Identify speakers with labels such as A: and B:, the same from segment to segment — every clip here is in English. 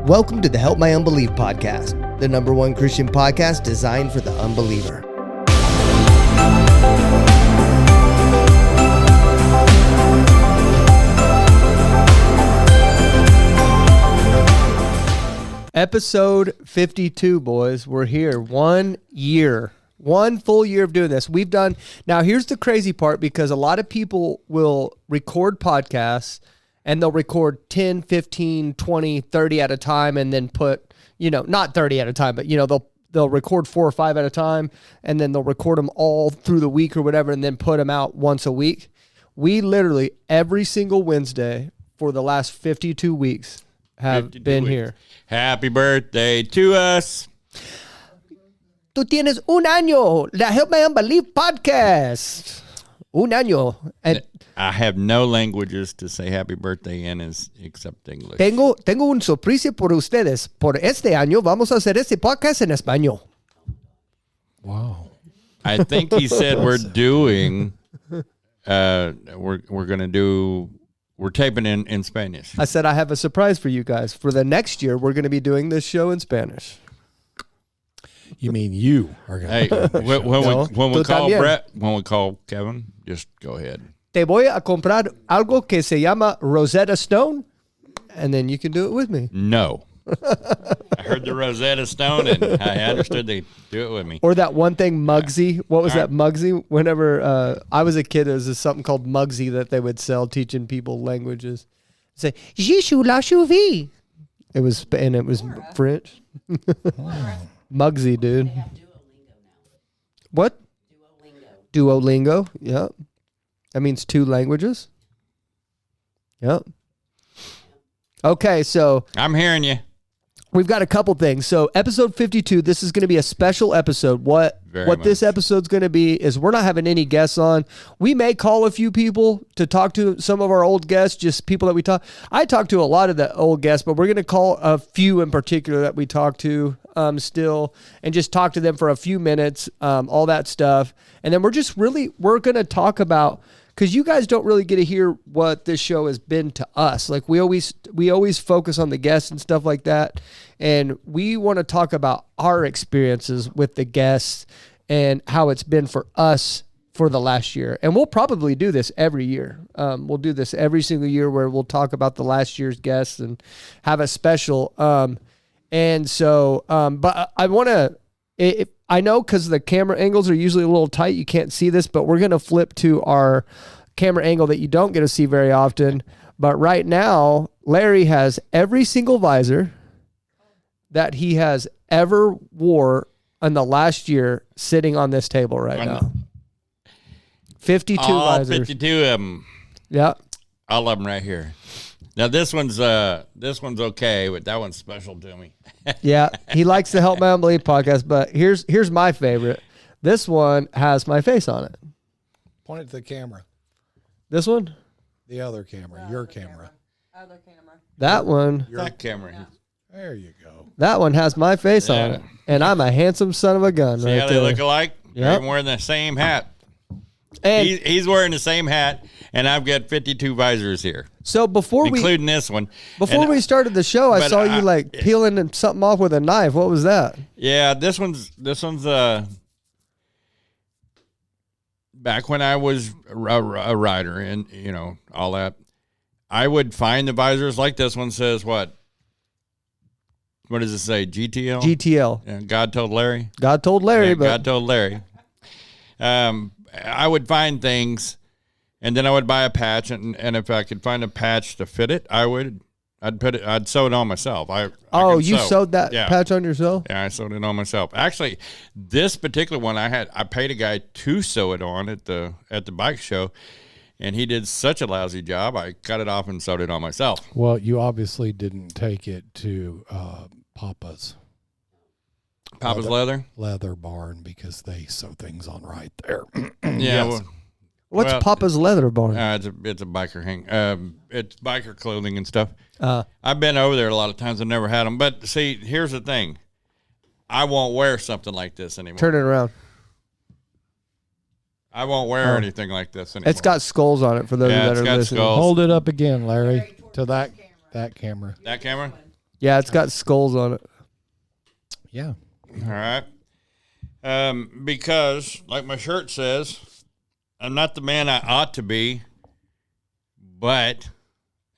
A: Welcome to the Help My Unbelief podcast, the number one Christian podcast designed for the unbeliever. Episode 52, boys. We're here. 1 year. 1 full year of doing this. We've done... Now, here's the crazy part, because a lot of people will record podcasts and they'll record 10, 15, 20, 30 at a time and then put, not 30 at a time, but, they'll record 4 or 5 at a time and then they'll record them all through the week or whatever and then put them out once a week. We literally, every single Wednesday for the last 52 weeks have been here.
B: Happy birthday to us.
A: Tú tienes un año. La Help My Unbelief podcast. Un año. And
B: I have no languages to say happy birthday in except English.
A: Tengo un sorpresa por ustedes. Por este año vamos a hacer este podcast en español.
C: Wow.
B: I think he said we're doing, we're taping in Spanish.
A: I said I have a surprise for you guys. For the next year, we're going to be doing this show in Spanish.
C: You mean you are going
B: Hey,
C: to...
B: when we call Brett, when we call Kevin, just go ahead.
A: Te voy a comprar algo que se llama Rosetta Stone, and then you can do it with me.
B: No. I heard the Rosetta Stone, and I understood they do it with me.
A: Or that one thing, Muggsy. What was that, Muggsy? Whenever I was a kid, there was something called Muggsy that they would sell, teaching people languages. Say, "Jishu la chouvi." It was French. Muggsy, dude.
D: They have Duolingo now.
A: What? Duolingo. Yep. That means 2 languages. Yep. Okay, so
B: I'm hearing you.
A: we've got a couple things. So episode 52, this is going to be a special episode. What this episode's going to be is we're not having any guests on. We may call a few people to talk to some of our old guests, just people that we talk. I talk to a lot of the old guests, but we're going to call a few in particular that we talk to still and just talk to them for a few minutes, all that stuff. And then we're going to talk about, because you guys don't really get to hear what this show has been to us. Like we always focus on the guests and stuff like that. And we want to talk about our experiences with the guests and how it's been for us for the last year. And we'll probably do this every year. We'll do this every single year where we'll talk about the last year's guests and have a special. And so, but I want to, I know because the camera angles are usually a little tight, you can't see this, but we're going to flip to our camera angle that you don't get to see very often. But right now, Larry has every single visor that he has ever wore in the last year sitting on this table right now. 52 visors.
B: 52 of them.
A: Yeah.
B: All of them right here. Now this one's okay, but that one's special to me.
A: Yeah, he likes to Help My Unbelief podcast, but here's my favorite. This one has my face on it.
C: Point it to the camera.
A: This one?
C: The other camera. Your camera.
D: Other camera.
A: That one.
B: That camera.
C: There you go.
A: That one has my face on it. And I'm a handsome son of a gun.
B: See
A: right
B: how
A: there.
B: they look alike?
A: Yep.
B: They're even wearing the same hat.
A: And
B: He's wearing the same hat, and I've got 52 visors here,
A: so
B: including this one.
A: we started the show, I saw you peeling something off with a knife. What was that?
B: Yeah, this one's back when I was a rider and all that. I would find the visors like this one says what? What does it say? GTL.
A: GTL.
B: Yeah, God told Larry.
A: God told Larry,
B: Yeah,
A: but
B: God told Larry. I would find things, and then I would buy a patch, and if I could find a patch to fit it, I'd sew it on myself.
A: You sewed that patch on yourself?
B: Yeah, I sewed it on myself. Actually, this particular one I paid a guy to sew it on at the bike show, and he did such a lousy job. I cut it off and sewed it on myself.
C: Well, you obviously didn't take it to Papa's leather barn, because they sew things on right there.
B: Yeah.
C: Yes.
A: What's Papa's leather barn?
B: It's a biker hang. It's biker clothing and stuff. I've been over there a lot of times. I've never had them, but see, here's the thing: I won't wear something like this anymore.
A: Turn it around.
B: I won't wear anything like this anymore.
A: It's got skulls on it for those that are listening.
B: Skulls.
C: Hold it up again, Larry, to that camera.
B: That camera?
A: Yeah, it's got skulls on it.
C: Yeah.
B: All right. Because, like my shirt says, I'm not the man I ought to be, but,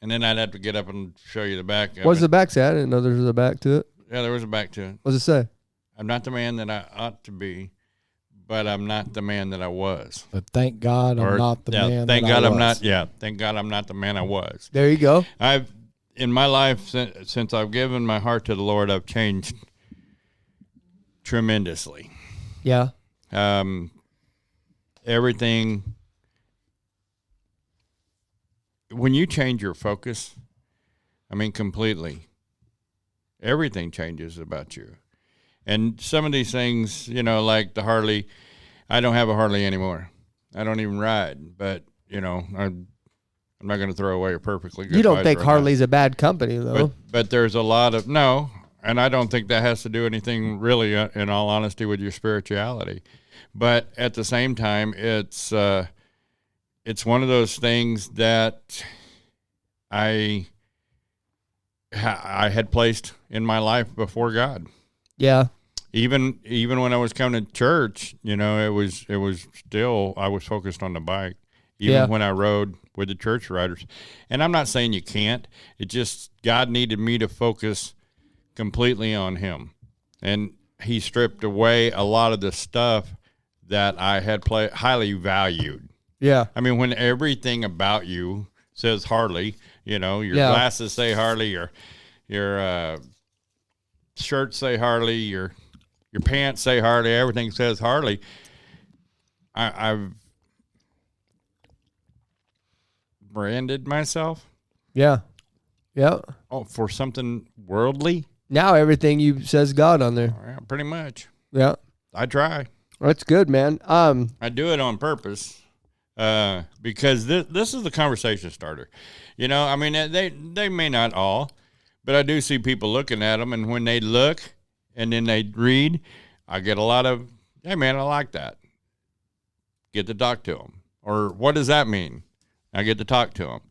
B: and then I'd have to get up and show you the back.
A: What's the back say? I didn't know there was a back to it.
B: Yeah, there was a back to it.
A: What's it say?
B: I'm not the man that I ought to be, but I'm not the man that I was.
C: But thank God I'm not the man
B: thank
C: that
B: God
C: I
B: I'm
C: was.
B: not. Yeah, thank God I'm not the man I was.
A: There you go.
B: I've in my life since I've given my heart to the Lord, I've changed tremendously.
A: Yeah.
B: Everything. When you change your focus, I mean, completely, everything changes about you. And some of these things, you know, like the Harley, I don't have a Harley anymore. I don't even ride, but, you know, I'm not going to throw away a perfectly good
A: You don't
B: Visor
A: think
B: right
A: Harley's a bad company, though?
B: but there's a lot of, no, and I don't think that has to do anything really, in all honesty, with your spirituality. But at the same time, it's one of those things that I had placed in my life before God.
A: Yeah.
B: Even when I was coming to church, you know, it was still, I was focused on the bike. Even when I rode with the church riders. And I'm not saying you can't. It just, God needed me to focus completely on him. And he stripped away a lot of the stuff that I had highly valued.
A: Yeah.
B: I mean, when everything about you says Harley, you know, your glasses say Harley, your shirts say Harley, your pants say Harley, everything says Harley. I've branded myself.
A: Yeah. Yeah.
B: Oh, for something worldly?
A: Now everything you says God on there.
B: Yeah, pretty much.
A: Yeah.
B: I try.
A: That's good, man.
B: I do it on purpose. Because this is the conversation starter. You know, I mean, they may not all, but I do see people looking at them, and when they look and then they read, I get a lot of, hey, man, I like that. Get to talk to them. Or what does that mean? I get to talk to them.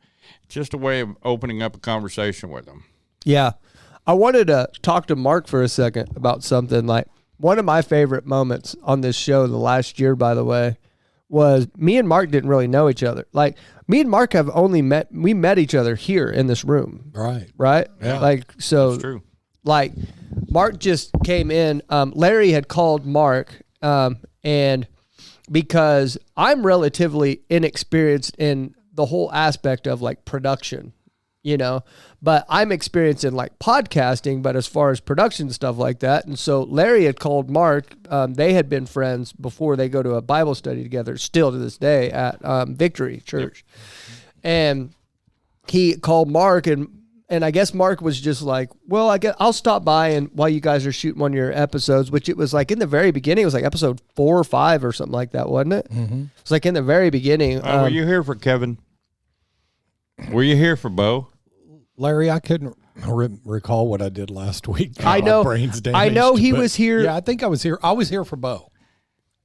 B: It's just a way of opening up a conversation with them.
A: Yeah. I wanted to talk to Mark for a second about something. Like, one of my favorite moments on this show the last year, by the way, was me and Mark didn't really know each other. Like, me and Mark have only we met each other here in this room.
C: Right.
A: Right?
B: Yeah.
A: Like, so,
B: That's true.
A: like, Mark just came in. Larry had called Mark, and because I'm relatively inexperienced in the whole aspect of like production, you know, but I'm experienced in like podcasting, but as far as production stuff like that. And so Larry had called Mark. They had been friends before they go to a Bible study together, still to this day at Victory Church. Yep. And he called Mark, and I guess Mark was just like, well, I'll stop by and while you guys are shooting one of your episodes, which it was like in the very beginning, it was like episode 4 or 5 or something like that, wasn't it? Mm-hmm. It's like in the very beginning.
B: Were you here for Kevin? Were you here for Bo?
C: Larry, I couldn't recall what I did last week.
A: I know.
C: My brain's damaged,
A: I know he was here.
C: Yeah, I think I was here. I was here for Bo.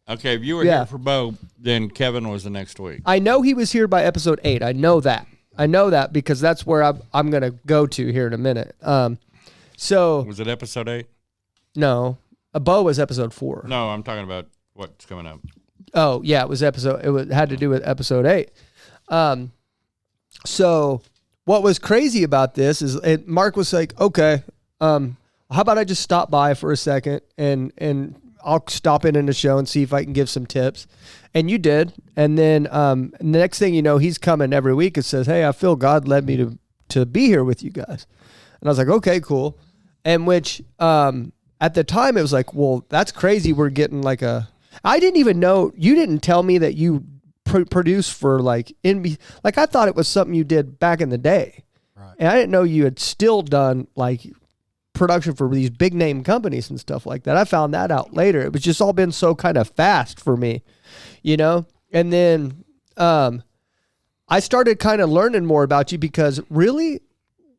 B: Okay, if you were here for Bo, then Kevin was the next week.
A: I know he was here by episode 8. I know that because that's where I'm going to go to here in a minute. So
B: was it episode 8?
A: No, Bo was episode 4.
B: No, I'm talking about what's coming up.
A: Oh yeah, it had to do with episode 8. So what was crazy about this is Mark was like, okay, how about I just stop by for a second and I'll stop in the show and see if I can give some tips. And you did. And then the next thing you know, he's coming every week and says, hey, I feel God led me to be here with you guys. And I was like, okay, cool. And which at the time it was like, well, that's crazy. We're getting like I didn't even know, you didn't tell me that you produce for like I thought it was something you did back in the day. Right. And I didn't know you had still done like production for these big name companies and stuff like that. I found that out later. It was just all been so kind of fast for me, you know? And then I started kind of learning more about you because really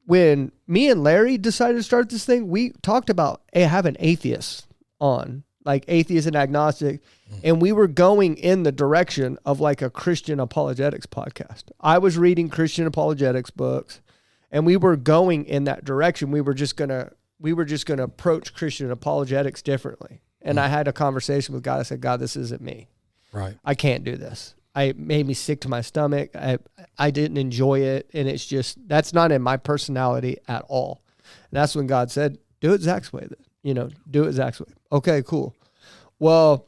A: when me and Larry decided to start this thing, we talked about having atheists on, like atheist and agnostic. And we were going in the direction of like a Christian apologetics podcast. I was reading Christian apologetics books and we were going in that direction. We were just gonna approach Christian apologetics differently. And I had a conversation with God. I said, God, this isn't me.
C: Right.
A: I can't do this. It made me sick to my stomach. I didn't enjoy it. And it's just, that's not in my personality at all. And that's when God said, do it Zach's way then. Do it Zach's way. Okay, cool. Well,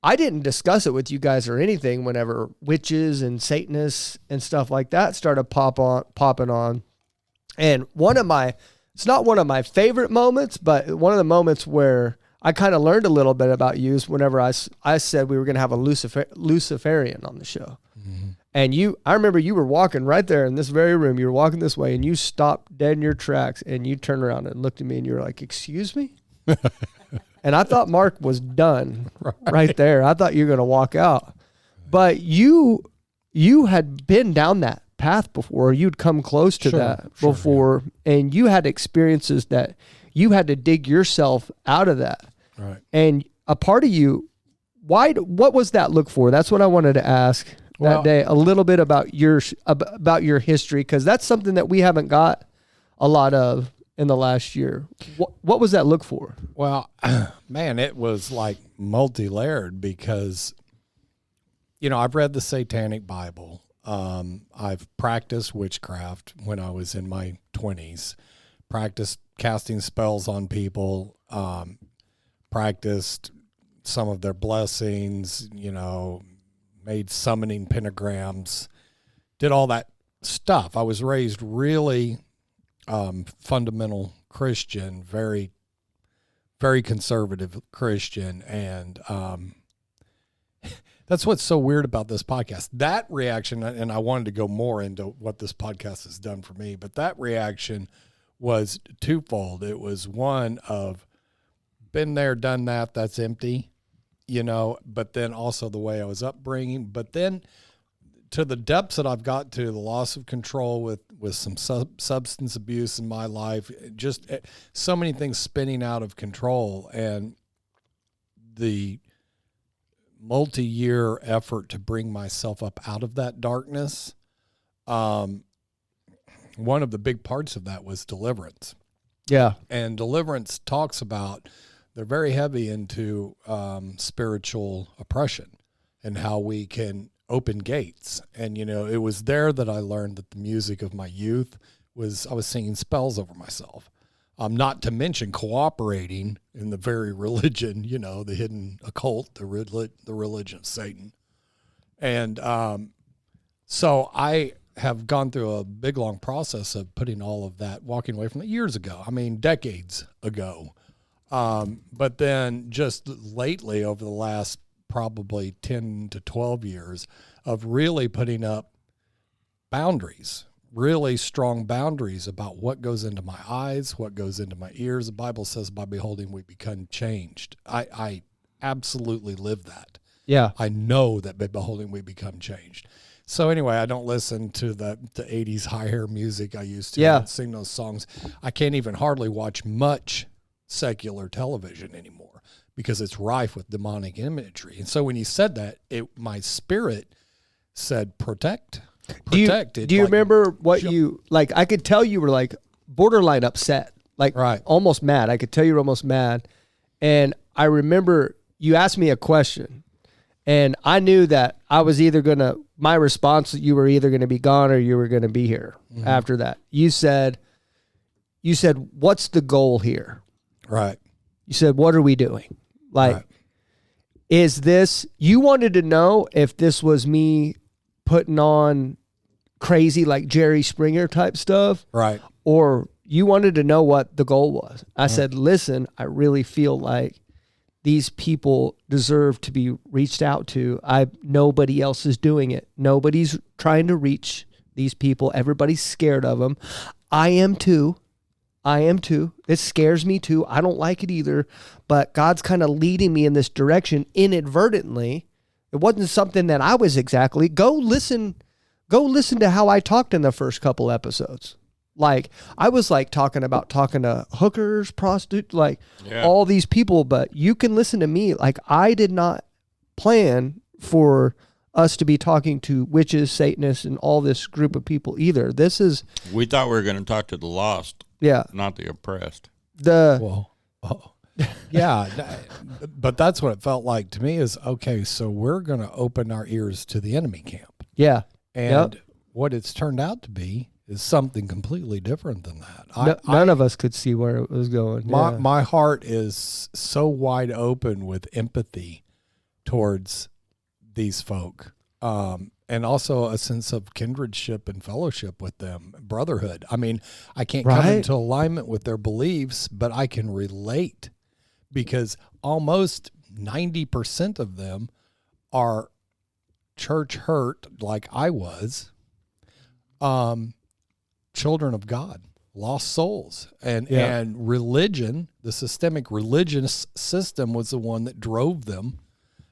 A: I didn't discuss it with you guys or anything whenever witches and Satanists and stuff like that started popping on. And it's not one of my favorite moments, but one of the moments where I kind of learned a little bit about you is whenever I said we were going to have a Luciferian on the show. Mm-hmm. And I remember you were walking right there in this very room. You were walking this way and you stopped dead in your tracks and you turned around and looked at me and you were like, excuse me? And I thought Mark was done right there. I thought you were going to walk out. But you had been down that path before. You'd come close to that before. Yeah. And you had experiences that you had to dig yourself out of that.
C: Right.
A: And a part of you, what was that look for? That's what I wanted to ask that day. A little bit about your history, because that's something that we haven't got a lot of in the last year. What was that look for?
C: Well, man, it was like multi-layered because, I've read the Satanic Bible. I've practiced witchcraft when I was in my 20s, practiced casting spells on people, practiced some of their blessings, made summoning pentagrams, did all that stuff. I was raised really fundamental Christian, very, very conservative Christian. And that's what's so weird about this podcast. That reaction, and I wanted to go more into what this podcast has done for me, but that reaction was twofold. It was one of been there, done that, that's empty, but then also the way I was upbringing, but then to the depths that I've got to, the loss of control with some substance abuse in my life, just so many things spinning out of control, and the multi-year effort to bring myself up out of that darkness. One of the big parts of that was deliverance.
A: Yeah. And
C: deliverance talks about, they're very heavy into spiritual oppression and how we can open gates. And, it was there that I learned that the music of my youth was, I was singing spells over myself. Not to mention cooperating in the very religion, the hidden occult, the religion of Satan. And so I have gone through a big, long process of putting all of that, walking away from it years ago. I mean, decades ago. But then just lately, over the last probably 10 to 12 years of really putting up boundaries, really strong boundaries about what goes into my eyes, what goes into my ears. The Bible says by beholding we become changed. I absolutely live that.
A: Yeah.
C: I know that by beholding we become changed. So anyway, I don't listen to the 80s high hair music I used to.
A: Yeah.
C: I don't sing those songs. I can't even hardly watch much secular television anymore because it's rife with demonic imagery. And so when you said that, my spirit said protect.
A: Do you remember what you, like, I could tell you were like borderline upset, like almost mad. I could tell you were almost mad. And I remember you asked me a question and I knew that I was either going to, my response, you were either going to be gone or you were going to be here after that. You said, what's the goal here?
C: Right.
A: You said, what are we doing? Like, is this, you wanted to know if this was me putting on crazy like Jerry Springer type stuff,
C: right?
A: Or you wanted to know what the goal was. I said, listen, I really feel like these people deserve to be reached out to. Nobody else is doing it. Nobody's trying to reach these people. Everybody's scared of them. I am too. It scares me too. I don't like it either, but God's kind of leading me in this direction inadvertently. It wasn't something that I was exactly. Go listen to how I talked in the first couple episodes. Like, I was like talking to hookers, prostitutes, like all these people, but you can listen to me. Like, I did not plan for us to be talking to witches, Satanists, and all this group of people either. This is
B: We thought we were going to talk to the lost,
A: yeah
B: not the oppressed.
A: the
C: Well, yeah, but that's what it felt like to me is, okay, so we're going to open our ears to the enemy camp.
A: yeah
C: And what it's turned out to be is something completely different than that.
A: none of us could see where it was going.
C: My heart is so wide open with empathy towards these folk, and also a sense of kindredship and fellowship with them, brotherhood. I mean, I can't come into alignment with their beliefs, but I can relate because almost 90% of them are church hurt like I was, children of God, lost souls, and religion, the systemic religious system was the one that drove them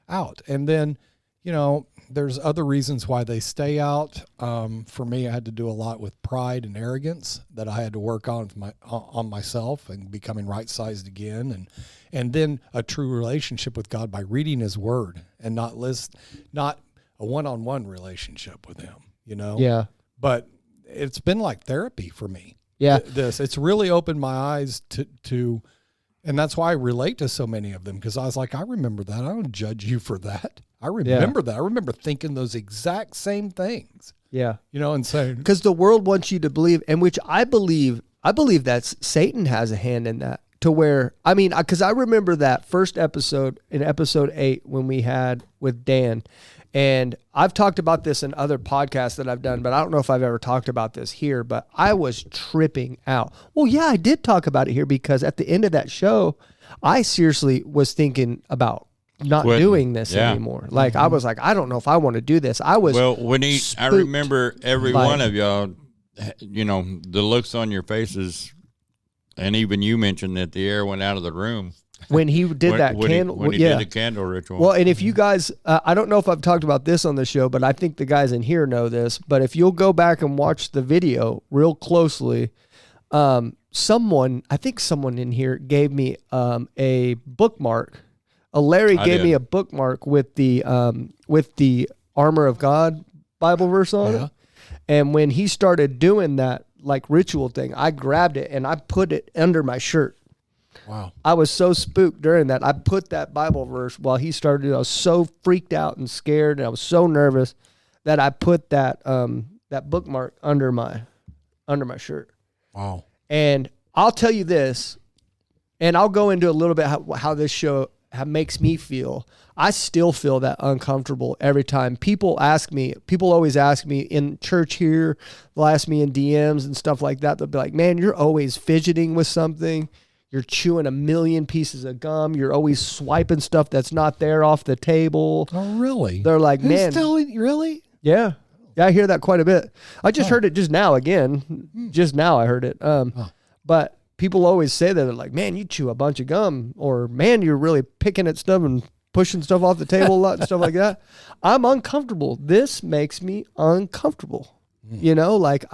C: out. And then, you know, there's other reasons why they stay out. For me, I had to do a lot with pride and arrogance that I had to work on on myself and becoming right-sized again. And then a true relationship with God by reading his word and not a one-on-one relationship with him, you know?
A: Yeah.
C: But it's been like therapy for me.
A: Yeah.
C: It's really opened my eyes to, and that's why I relate to so many of them, because I was like, I remember that. I don't judge you for that. I remember that. I remember thinking those exact same things.
A: Yeah.
C: You know, and saying,
A: because the world wants you to believe, and which I believe that Satan has a hand in that, to where, I mean, because I remember that first episode in episode 8 when we had with Dan, and I've talked about this in other podcasts that I've done, but I don't know if I've ever talked about this here, but I was tripping out. Well, yeah, I did talk about it here because at the end of that show, I seriously was thinking about not doing this anymore. Like, I was like, I don't know if I want to do this. I was
B: I remember every one of y'all, you know, the looks on your faces, and even you mentioned that the air went out of the room
A: when he did that candle.
B: When he did the candle ritual.
A: Well, and if you guys, I don't know if I've talked about this on the show, but I think the guys in here know this. But if you'll go back and watch the video real closely, I think someone in here gave me a bookmark. Larry gave me a bookmark with the Armor of God Bible verse on it. And when he started doing that like ritual thing, I grabbed it and I put it under my shirt.
C: Wow.
A: I was so spooked during that. I put that Bible verse while he started. I was so freaked out and scared, and I was so nervous that I put that that bookmark under my shirt.
C: Wow.
A: And I'll tell you this, and I'll go into a little bit how this show makes me feel. I still feel that uncomfortable every time people always ask me in church here, they'll ask me in DMs and stuff like that. They'll be like, man, you're always fidgeting with something. You're chewing a million pieces of gum. You're always swiping stuff that's not there off the table.
C: Oh, really?
A: They're like, man.
C: Who's telling you, really?
A: Yeah. Yeah, I hear that quite a bit. I just heard it just now again. Just now I heard it. But people always say that. They're like, man, you chew a bunch of gum. Or, man, you're really picking at stuff and pushing stuff off the table a lot and stuff like that. I'm uncomfortable. This makes me uncomfortable. You know, like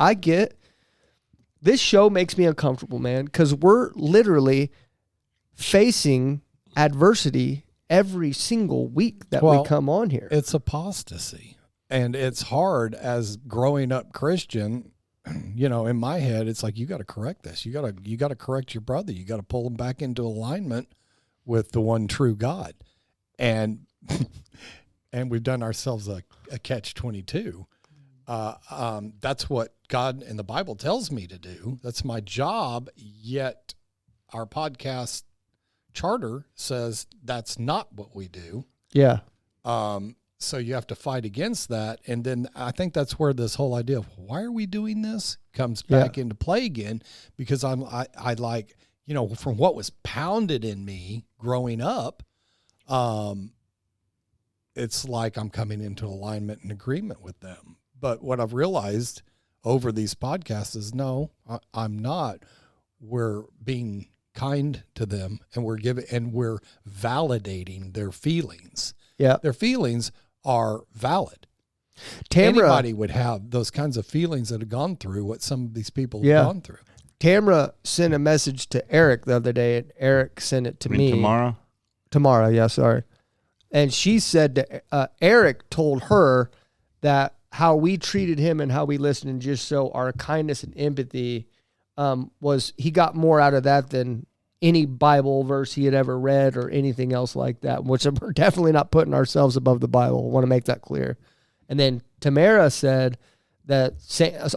A: this show makes me uncomfortable, man, because we're literally facing adversity every single week that we come on here.
C: It's apostasy. And it's hard as growing up Christian. You know, in my head, it's like, you got to correct this. You got to correct your brother. You got to pull him back into alignment with the one true God. And we've done ourselves a catch-22. That's what God and the Bible tells me to do. That's my job. Yet our podcast charter says that's not what we do.
A: Yeah.
C: So you have to fight against that. And then I think that's where this whole idea of why are we doing this comes back into play again, because I like, you know, from what was pounded in me growing up, it's like I'm coming into alignment and agreement with them. But what I've realized over these podcasts is no, I'm not. We're being kind to them, and we're validating their feelings.
A: Yeah.
C: Their feelings are valid.
A: Tamra,
C: anybody would have those kinds of feelings that have gone through what some of these people have gone through.
A: Tamra sent a message to Eric the other day, and Eric sent it to me.
B: Tomorrow?
A: Tomorrow, yeah, sorry. And she said that Eric told her that how we treated him and how we listened and just so our kindness and empathy was he got more out of that than any Bible verse he had ever read or anything else like that, which we're definitely not putting ourselves above the Bible. I want to make that clear. And then Tamara said that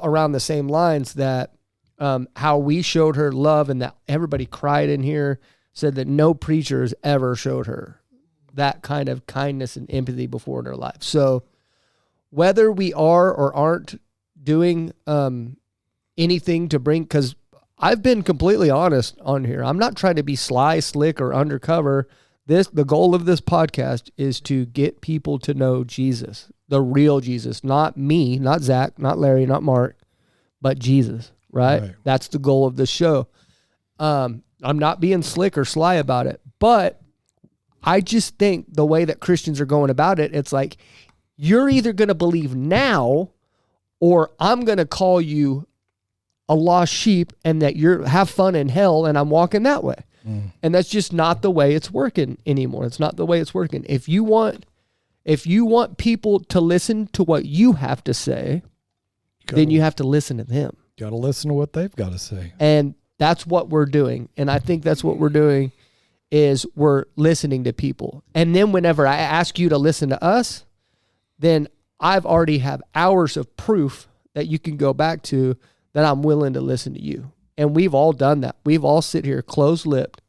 A: around the same lines that how we showed her love and that everybody cried in here, said that no preachers ever showed her that kind of kindness and empathy before in her life. So whether we are or aren't doing anything to bring, because I've been completely honest on here. I'm not trying to be sly, slick, or undercover. The goal of this podcast is to get people to know Jesus, the real Jesus, not me, not Zach, not Larry, not Mark, but Jesus, right? That's the goal of this show. I'm not being slick or sly about it, but I just think the way that Christians are going about it, it's like, you're either going to believe now or I'm going to call you a lost sheep and that you're have fun in hell and I'm walking that way. And that's just not the way it's working anymore. It's not the way it's working. If you want people to listen to what you have to say, then you have to listen to them.
C: Got to listen to what they've got to say.
A: And that's what we're doing. And I think that's what we're doing is we're listening to people. And then whenever I ask you to listen to us, then I've already have hours of proof that you can go back to that I'm willing to listen to you. And we've all done that. We've all sit here closed-lipped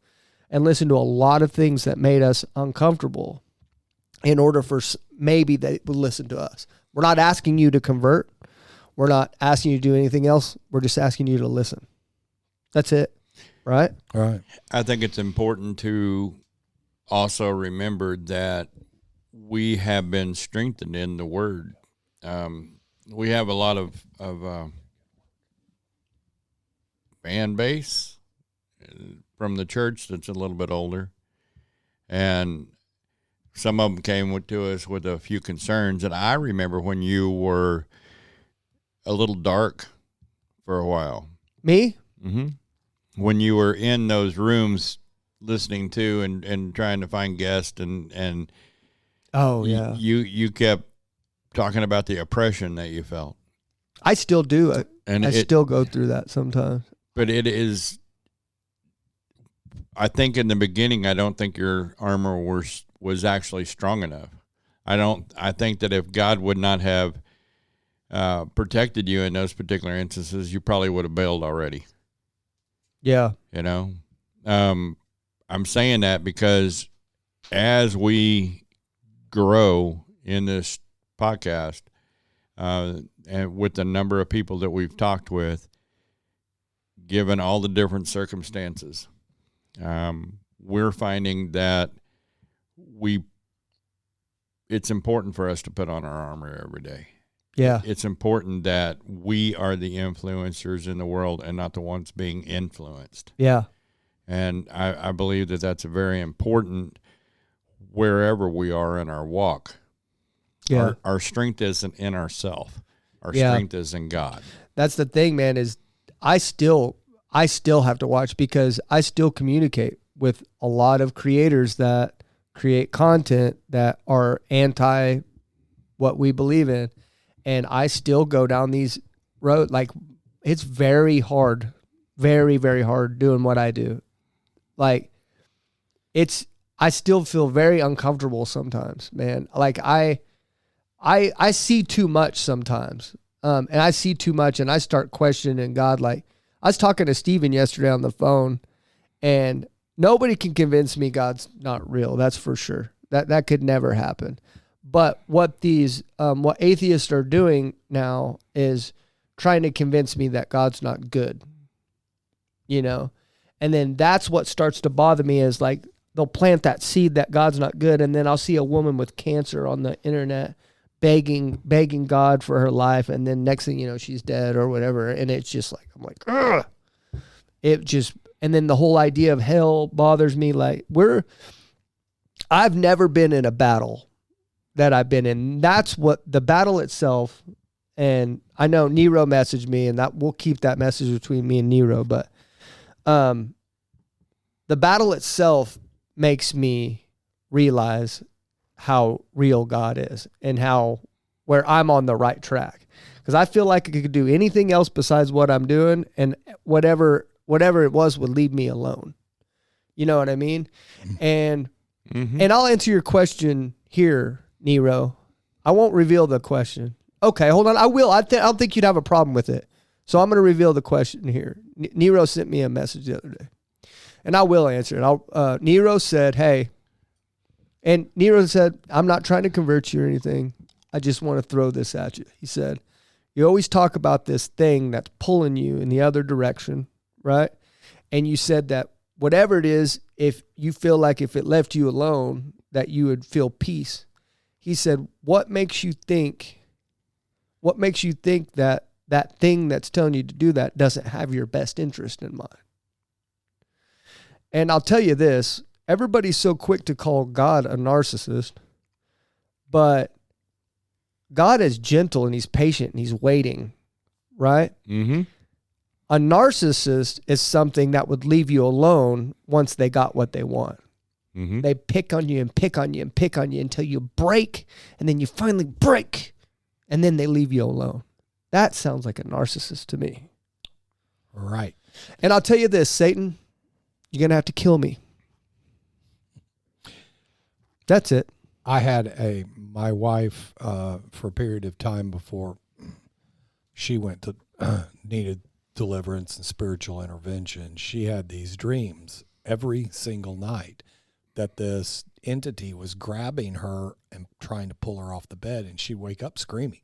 A: and listened to a lot of things that made us uncomfortable in order for maybe they would listen to us. We're not asking you to convert. We're not asking you to do anything else. We're just asking you to listen. That's it. Right?
C: All right.
B: I think it's important to also remember that we have been strengthened in the Word. We have a lot of fan base from the church that's a little bit older, and some of them came to us with a few concerns. And I remember when you were a little dark for a while.
A: Me?
B: Mm-hmm. When you were in those rooms listening to and trying to find guests and
A: oh yeah,
B: you kept talking about the oppression that you felt.
A: I still do.
B: And
A: I still go through that sometimes.
B: But it is, I think in the beginning, I don't think your armor was actually strong enough. I think that if God would not have protected you in those particular instances, you probably would have bailed already.
A: Yeah.
B: You know, I'm saying that because as we grow in this podcast, and with the number of people that we've talked with, given all the different circumstances, we're finding that it's important for us to put on our armor every day.
A: Yeah.
B: It's important that we are the influencers in the world and not the ones being influenced.
A: Yeah.
B: And I believe that that's very important wherever we are in our walk.
A: Yeah.
B: Our strength isn't in ourselves. Our strength is in God.
A: That's the thing, man, is I still have to watch because I still communicate with a lot of creators that create content that are anti what we believe in. And I still go down these roads. Like, it's very hard, very, very hard doing what I do. Like, I still feel very uncomfortable sometimes, man. Like, I see too much sometimes. And I see too much and I start questioning God. Like, I was talking to Steven yesterday on the phone, and nobody can convince me God's not real. That's for sure. That could never happen. But what what atheists are doing now is trying to convince me that God's not good, you know? And then that's what starts to bother me is like, they'll plant that seed that God's not good. And then I'll see a woman with cancer on the internet begging God for her life. And then next thing you know, she's dead or whatever. And it's just like, I'm like, ugh. And then the whole idea of hell bothers me. Like, I've never been in a battle that I've been in. That's what the battle itself. And I know Nero messaged me, and that we'll keep that message between me and Nero. But the battle itself makes me realize how real God is and where I'm on the right track. Because I feel like I could do anything else besides what I'm doing, and whatever it was would leave me alone. You know what I mean? And I'll answer your question here, Nero. I won't reveal the question. Okay, hold on. I will. I don't think you'd have a problem with it. So I'm going to reveal the question here. Nero sent me a message the other day, and I will answer it. Nero said, hey, and Nero said, I'm not trying to convert you or anything. I just want to throw this at you. He said, you always talk about this thing that's pulling you in the other direction, right? And you said that whatever it is, if you feel like if it left you alone, that you would feel peace. He said, what makes you think that that thing that's telling you to do that doesn't have your best interest in mind? And I'll tell you this, everybody's so quick to call God a narcissist, but God is gentle and he's patient and he's waiting, right? Mm-hmm. A narcissist is something that would leave you alone once they got what they want. Mm-hmm. They pick on you and pick on you and pick on you until you break, and then you finally break, and then they leave you alone. That sounds like a narcissist to me.
C: Right.
A: And I'll tell you this, Satan, you're going to have to kill me. That's it.
C: I had my wife for a period of time before she went to needed deliverance and spiritual intervention. She had these dreams every single night that this entity was grabbing her and trying to pull her off the bed, and she'd wake up screaming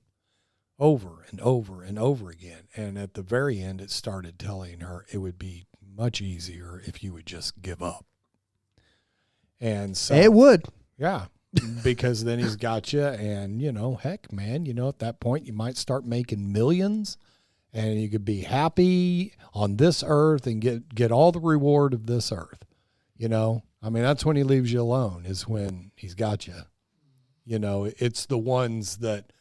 C: over and over and over again. And at the very end, it started telling her it would be much easier if you would just give up. And so
A: it would.
C: Yeah. Because then he's got you, and, heck, man, at that point you might start making millions, and you could be happy on this earth and get all the reward of this earth. I mean, that's when he leaves you alone, is when he's got you. It's the ones that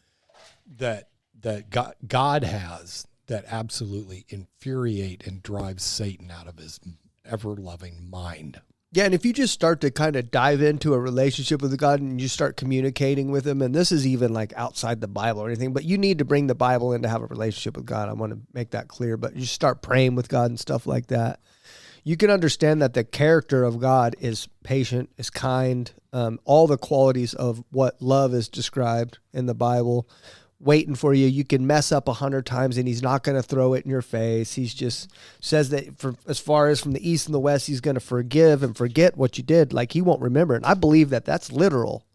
C: God has that absolutely infuriate and drive Satan out of his ever-loving mind.
A: Yeah, and if you just start to kind of dive into a relationship with God and you start communicating with him, and this is even like outside the Bible or anything, but you need to bring the Bible in to have a relationship with God. I want to make that clear, but you start praying with God and stuff like that. You can understand that the character of God is patient, is kind, all the qualities of what love is described in the Bible, waiting for you. You can mess up 100 times and he's not going to throw it in your face. He's just says that as far as from the east and the west, he's going to forgive and forget what you did. Like he won't remember. And I believe that that's literal.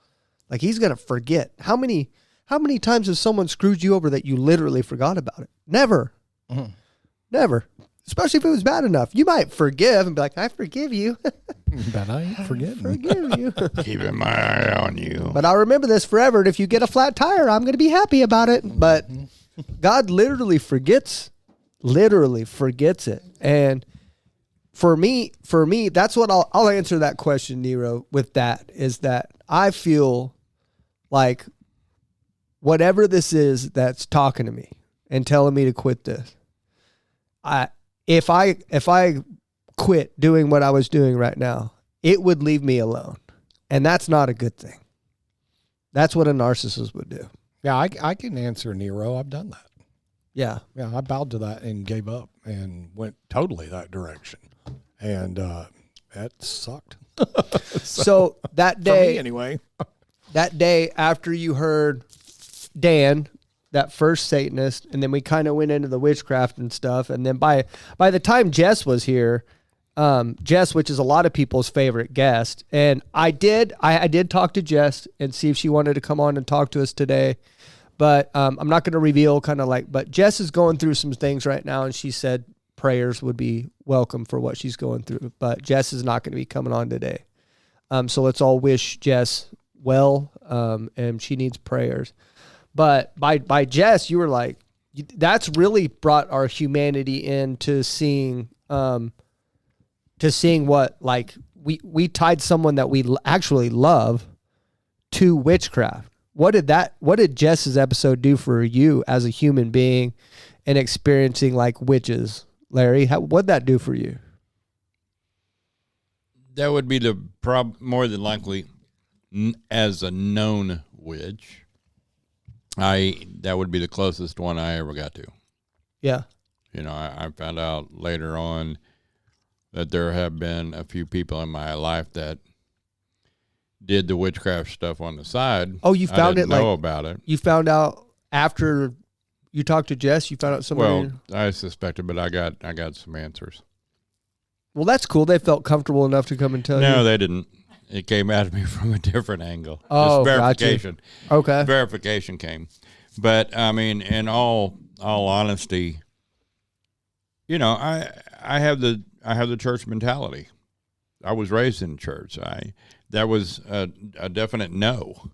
A: Like he's going to forget. How many times has someone screwed you over that you literally forgot about it? Never. Mm-hmm. Never. Especially if it was bad enough. You might forgive and be like, I forgive you.
C: But I ain't forgetting.
A: Forgive you.
B: Keeping my eye on you.
A: But I'll remember this forever. And if you get a flat tire, I'm going to be happy about it. But God literally forgets it. And for me, that's what I'll answer that question, Nero, with that, is that I feel like whatever this is that's talking to me and telling me to quit this, if I quit doing what I was doing right now, it would leave me alone. And that's not a good thing. That's what a narcissist would do.
C: Yeah, I can answer Nero. I've done that.
A: Yeah.
C: Yeah, I bowed to that and gave up and went totally that direction. And that sucked.
A: So that day,
C: for me anyway.
A: That day after you heard Dan, that first Satanist, and then we kind of went into the witchcraft and stuff. And then by the time Jess was here, Jess, which is a lot of people's favorite guest, and I did talk to Jess and see if she wanted to come on and talk to us today. But I'm not going to reveal but Jess is going through some things right now, and she said prayers would be welcome for what she's going through. But Jess is not going to be coming on today. So let's all wish Jess well, and she needs prayers. But by Jess, you were like, that's really brought our humanity into seeing what, like, we tied someone that we actually love to witchcraft. What did Jess's episode do for you as a human being and experiencing like witches, Larry? What'd that do for you?
B: That would be more than likely as a known witch, that would be the closest one I ever got to.
A: Yeah.
B: You know, I found out later on that there have been a few people in my life that did the witchcraft stuff on the side.
A: Oh, you found
B: I didn't
A: it
B: know
A: like
B: about it.
A: you found out after you talked to Jess. You found out somebody.
B: Well, I suspected, but I got some answers.
A: Well, that's cool. They felt comfortable enough to come and tell you.
B: No, they didn't. It came at me from a different angle.
A: Oh,
B: Just verification.
A: Gotcha. Okay.
B: Verification came. But I mean, in all honesty, you know, I have the church mentality. I was raised in church. That was a definite no.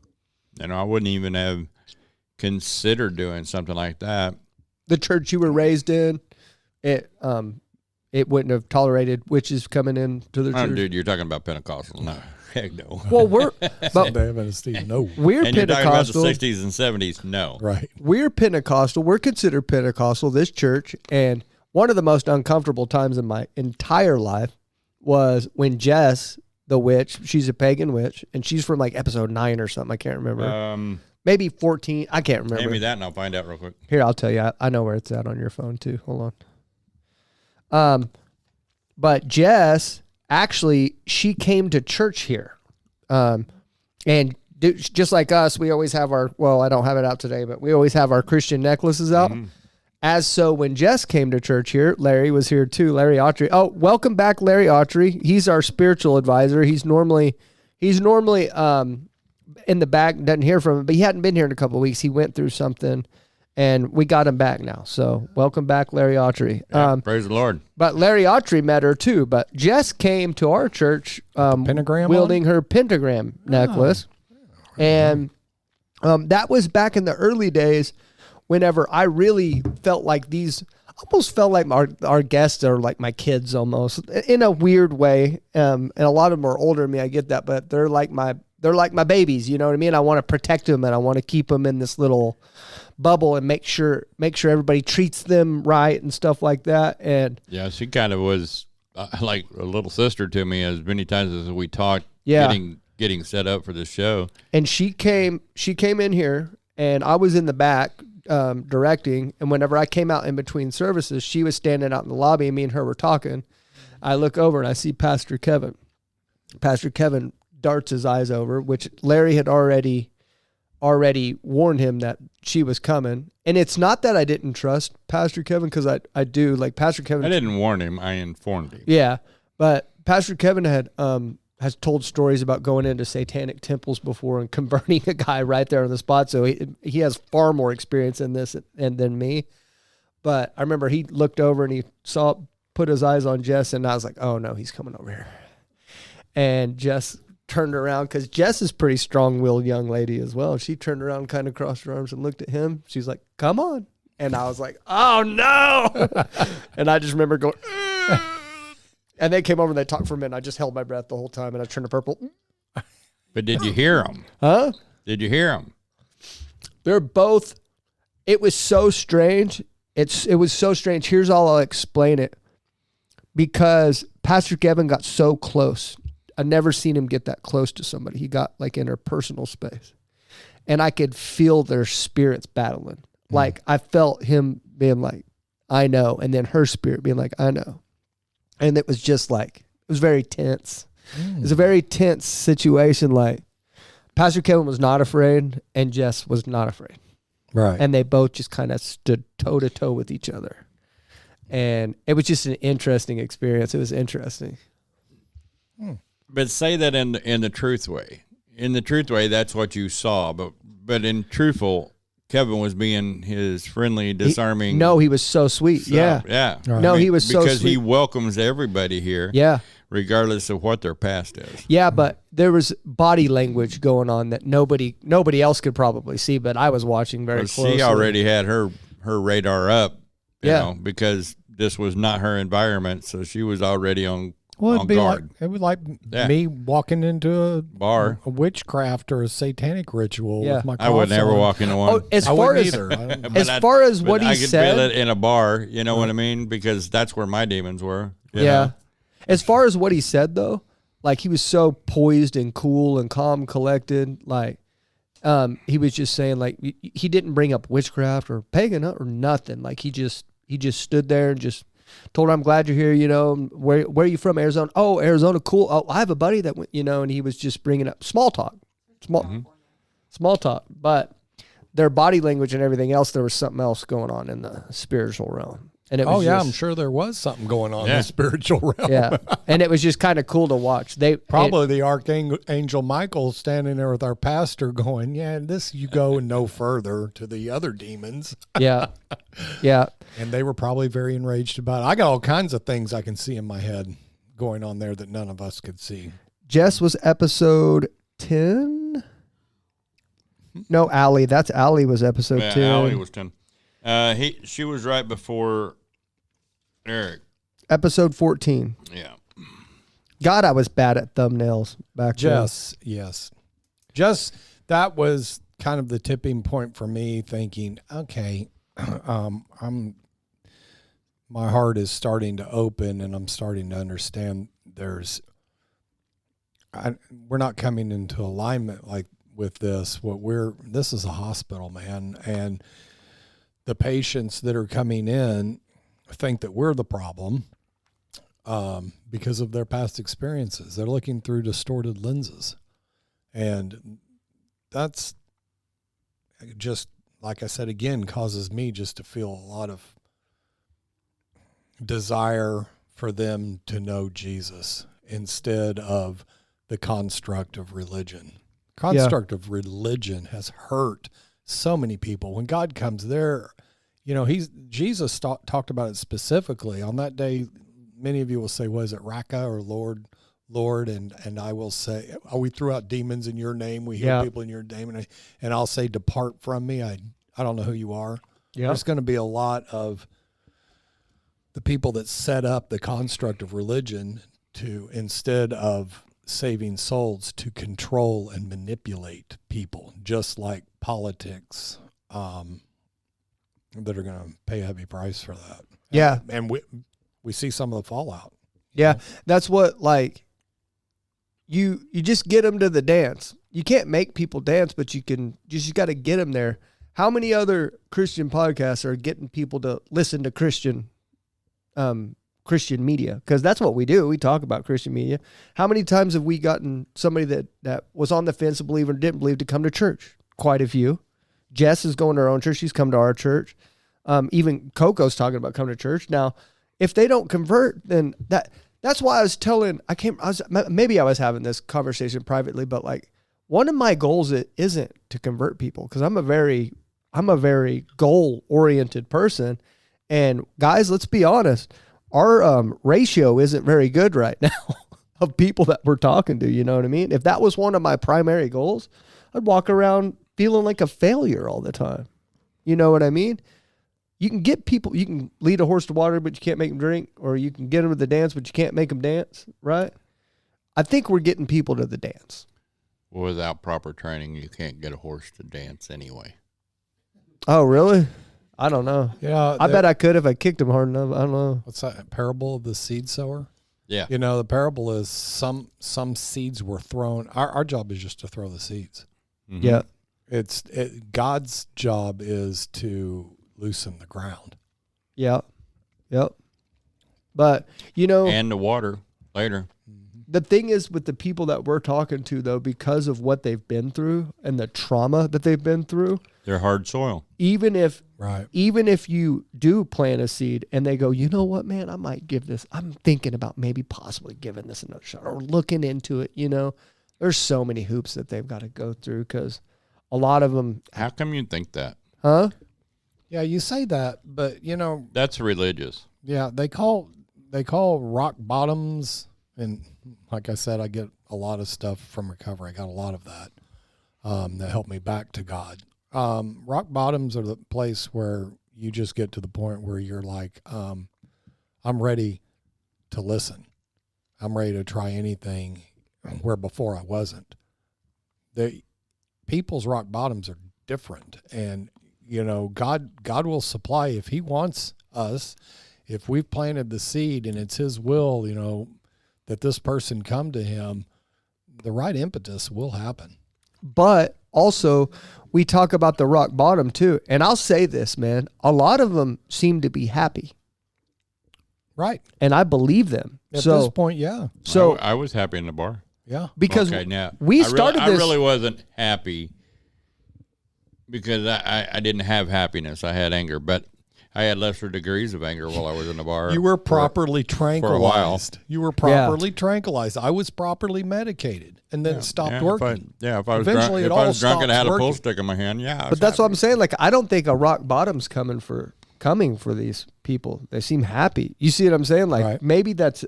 B: You know, I wouldn't even have considered doing something like that.
A: The church you were raised in, it wouldn't have tolerated witches coming into the church.
B: Dude, you're talking about Pentecostal. No, heck no.
A: Well, we're but
C: no.
A: we're
B: And you're talking about the
A: Pentecostal.
B: 60s and 70s. No.
C: Right.
A: We're Pentecostal. We're considered Pentecostal, this church. And one of the most uncomfortable times in my entire life was when Jess, the witch, she's a pagan witch, and she's from like episode 9 or something. I can't remember. Maybe 14. I can't remember.
B: Hand me that and I'll find out real quick.
A: Here, I'll tell you. I know where it's at on your phone too. Hold on. But Jess, actually, she came to church here. And just like us, we always have our, well, I don't have it out today, but we always have our Christian necklaces out. Mm-hmm. As so when Jess came to church here, Larry was here too, Larry Autry. Oh, welcome back, Larry Autry. He's our spiritual advisor. He's normally in the back, doesn't hear from him, but he hadn't been here in a couple of weeks. He went through something, and we got him back now. So welcome back, Larry Autry.
B: Yeah, praise the Lord.
A: But Larry Autry met her too. But Jess came to our church
C: pentagram
A: wielding her pentagram necklace. And that was back in the early days whenever I really felt like almost felt like our guests are like my kids almost in a weird way. And a lot of them are older than me. I get that, but they're like my babies. You know what I mean? I want to protect them and I want to keep them in this little bubble and make sure everybody treats them right and stuff like that. And
B: yeah, she kind of was like a little sister to me as many times as we talked.
A: Yeah.
B: Getting set up for this show.
A: And she came in here and I was in the back directing, and whenever I came out in between services, she was standing out in the lobby and me and her were talking. I look over and I see Pastor Kevin. Pastor Kevin darts his eyes over, which Larry had already warned him that she was coming. And it's not that I didn't trust Pastor Kevin, because I do. Like Pastor Kevin,
B: I didn't warn him, I informed him.
A: Yeah, but Pastor Kevin has told stories about going into satanic temples before and converting a guy right there on the spot. So he has far more experience in this than me. But I remember he looked over and he put his eyes on Jess, and I was like, oh no, he's coming over here. And Jess turned around, because Jess is a pretty strong-willed young lady as well. She turned around, kind of crossed her arms and looked at him. She's like, come on. And I was like, oh no. And I just remember going, and they came over and they talked for a minute. I just held my breath the whole time, and I turned to purple.
B: But did you hear them?
A: Huh?
B: Did you hear them?
A: They're both. It was so strange. It was so strange. Here's all I'll explain it. Because Pastor Kevin got so close. I've never seen him get that close to somebody. He got like in her personal space, and I could feel their spirits battling. Like I felt him being like, I know. And then her spirit being like, I know. And it was just like, it was very tense. It was a very tense situation. Like Pastor Kevin was not afraid and Jess was not afraid.
C: Right.
A: And they both just kind of stood toe to toe with each other. And it was just an interesting experience. It was interesting.
B: But say that in the truth way. In the truth way, that's what you saw. But in truthful, Kevin was being his friendly, disarming.
A: He was so sweet.
B: Stuff.
A: Yeah.
B: Yeah.
A: No, he was so sweet.
B: Because he welcomes everybody here.
A: Yeah.
B: Regardless of what their past is.
A: Yeah, but there was body language going on that nobody else could probably see, but I was watching very closely.
B: She already had her radar up, you
A: Yeah.
B: know, because this was not her environment, so she was already on
C: it'd be
B: guard.
C: like, it was like me walking into a
B: bar,
C: a witchcraft or a satanic ritual with my
B: I would never walk into one.
A: As far as what he
B: I could
A: said,
B: feel it in a bar, you know what I mean? Because that's where my demons were. you
A: yeah.
B: know?
A: As far as what he said, though, like he was so poised and cool and calm, collected. Like, he was just saying, like, he didn't bring up witchcraft or pagan or nothing. Like, he just stood there and just told her, I'm glad you're here. You know, where are you from? Arizona. Oh, Arizona. Cool. Oh, I have a buddy that went, you know, and he was just bringing up small talk, small talk, but their body language and everything else, there was something else going on in the spiritual realm. And it was
C: I'm sure there was something going on in the spiritual realm.
A: Yeah, and it was just kind of cool to watch.
C: The Archangel Michael standing there with our pastor going, yeah, this you go and no further to the other demons.
A: Yeah, yeah.
C: And they were probably very enraged about it. I got all kinds of things I can see in my head going on there that none of us could see.
A: Jess was episode 10. No, Allie. That's Allie was episode 10.
B: Allie was 10. She was right before Eric.
A: Episode 14.
B: Yeah.
A: God, I was bad at thumbnails back then.
C: Yes. Just that was kind of the tipping point for me thinking, okay, my heart is starting to open and I'm starting to understand we're not coming into alignment like with this. This is a hospital, man. And the patients that are coming in think that we're the problem because of their past experiences. They're looking through distorted lenses. And that's just, like I said, again, causes me just to feel a lot of desire for them to know Jesus instead of the construct of religion. Construct of religion has hurt so many people. When God comes there, you know, Jesus talked about it specifically. On that day, many of you will say, was it Raka or Lord? And I will say, we threw out demons in your name. We heal people in your name. And I'll say, depart from me. I don't know who you are. Yeah. There's going to be a lot of the people that set up the construct of religion to, instead of saving souls, to control and manipulate people, just like politics, that are going to pay a heavy price for that.
A: Yeah.
C: And we see some of the fallout.
A: Yeah. That's what, like, you just get them to the dance. You can't make people dance, but you got to get them there. How many other Christian podcasts are getting people to listen to Christian media? Because that's what we do. We talk about Christian media. How many times have we gotten somebody that was on the fence to believe or didn't believe to come to church? Quite a few. Jess is going to her own church. She's come to our church. Even Coco's talking about coming to church. Now, if they don't convert, then that's why I was telling, maybe I was having this conversation privately, but like one of my goals isn't to convert people, because I'm a very goal-oriented person. And guys, let's be honest, our ratio isn't very good right now of people that we're talking to. You know what I mean? If that was one of my primary goals, I'd walk around feeling like a failure all the time. You know what I mean? You can get people, you can lead a horse to water, but you can't make them drink, or you can get them to the dance, but you can't make them dance, right? I think we're getting people to the dance.
B: Well, without proper training, you can't get a horse to dance anyway.
A: Oh, really? I don't know.
C: Yeah,
A: I bet I could if I kicked him hard enough. I don't know.
C: What's that parable of the seed sower?
B: Yeah.
C: You know, the parable is some seeds were thrown. Our job is just to throw the seeds.
A: Mm-hmm. Yeah.
C: God's job is to loosen the ground.
A: Yeah. Yep. But, you know.
B: And the water later.
A: The thing is with the people that we're talking to, though, because of what they've been through and the trauma that they've been through.
B: They're hard soil.
A: Even if you do plant a seed and they go, you know what, man, I might give this. I'm thinking about maybe possibly giving this another shot or looking into it. You know, there's so many hoops that they've got to go through, because a lot of them.
B: How come you think that?
A: Huh?
C: Yeah, you say that, but you know. That's
B: religious.
C: Yeah, they call rock bottoms. And like I said, I get a lot of stuff from recovery. I got a lot of that that helped me back to God. Rock bottoms are the place where you just get to the point where you're like, I'm ready to listen. I'm ready to try anything, where before I wasn't. People's rock bottoms are different. And, you know, God will supply if he wants us. If we've planted the seed and it's his will, you know, that this person come to him, the right impetus will happen.
A: But also, we talk about the rock bottom too. And I'll say this, man, a lot of them seem to be happy.
C: Right.
A: And I believe them.
C: At this point, yeah.
A: So
B: I was happy in the bar.
C: Yeah.
A: Because
B: Okay, now,
A: we started
B: I
A: this.
B: really wasn't happy because I didn't have happiness. I had anger, but I had lesser degrees of anger while I was in the bar.
C: You were properly tranquilized.
B: while.
C: You were properly tranquilized. I was properly medicated, and then it stopped working.
B: If I was
C: Eventually,
B: drunk,
C: it
B: if I
C: all
B: was drunk and
C: stops
B: had a pull
C: working.
B: stick in my hand, yeah. I
A: But
B: was
A: that's what I'm
B: happy.
A: saying. Like, I don't think a rock bottom's coming for these people. They seem happy. You see what I'm saying? Like,
C: Right.
A: maybe that's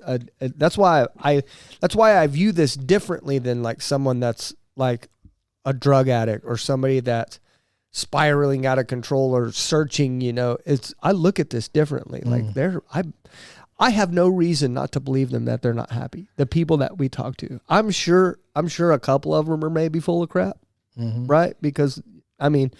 A: why I view this differently than like someone that's like a drug addict or somebody that's spiraling out of control or searching. You know, I look at this differently. Like I have no reason not to believe them that they're not happy. The people that we talk to, I'm sure a couple of them are maybe full of crap, right? Because I mean,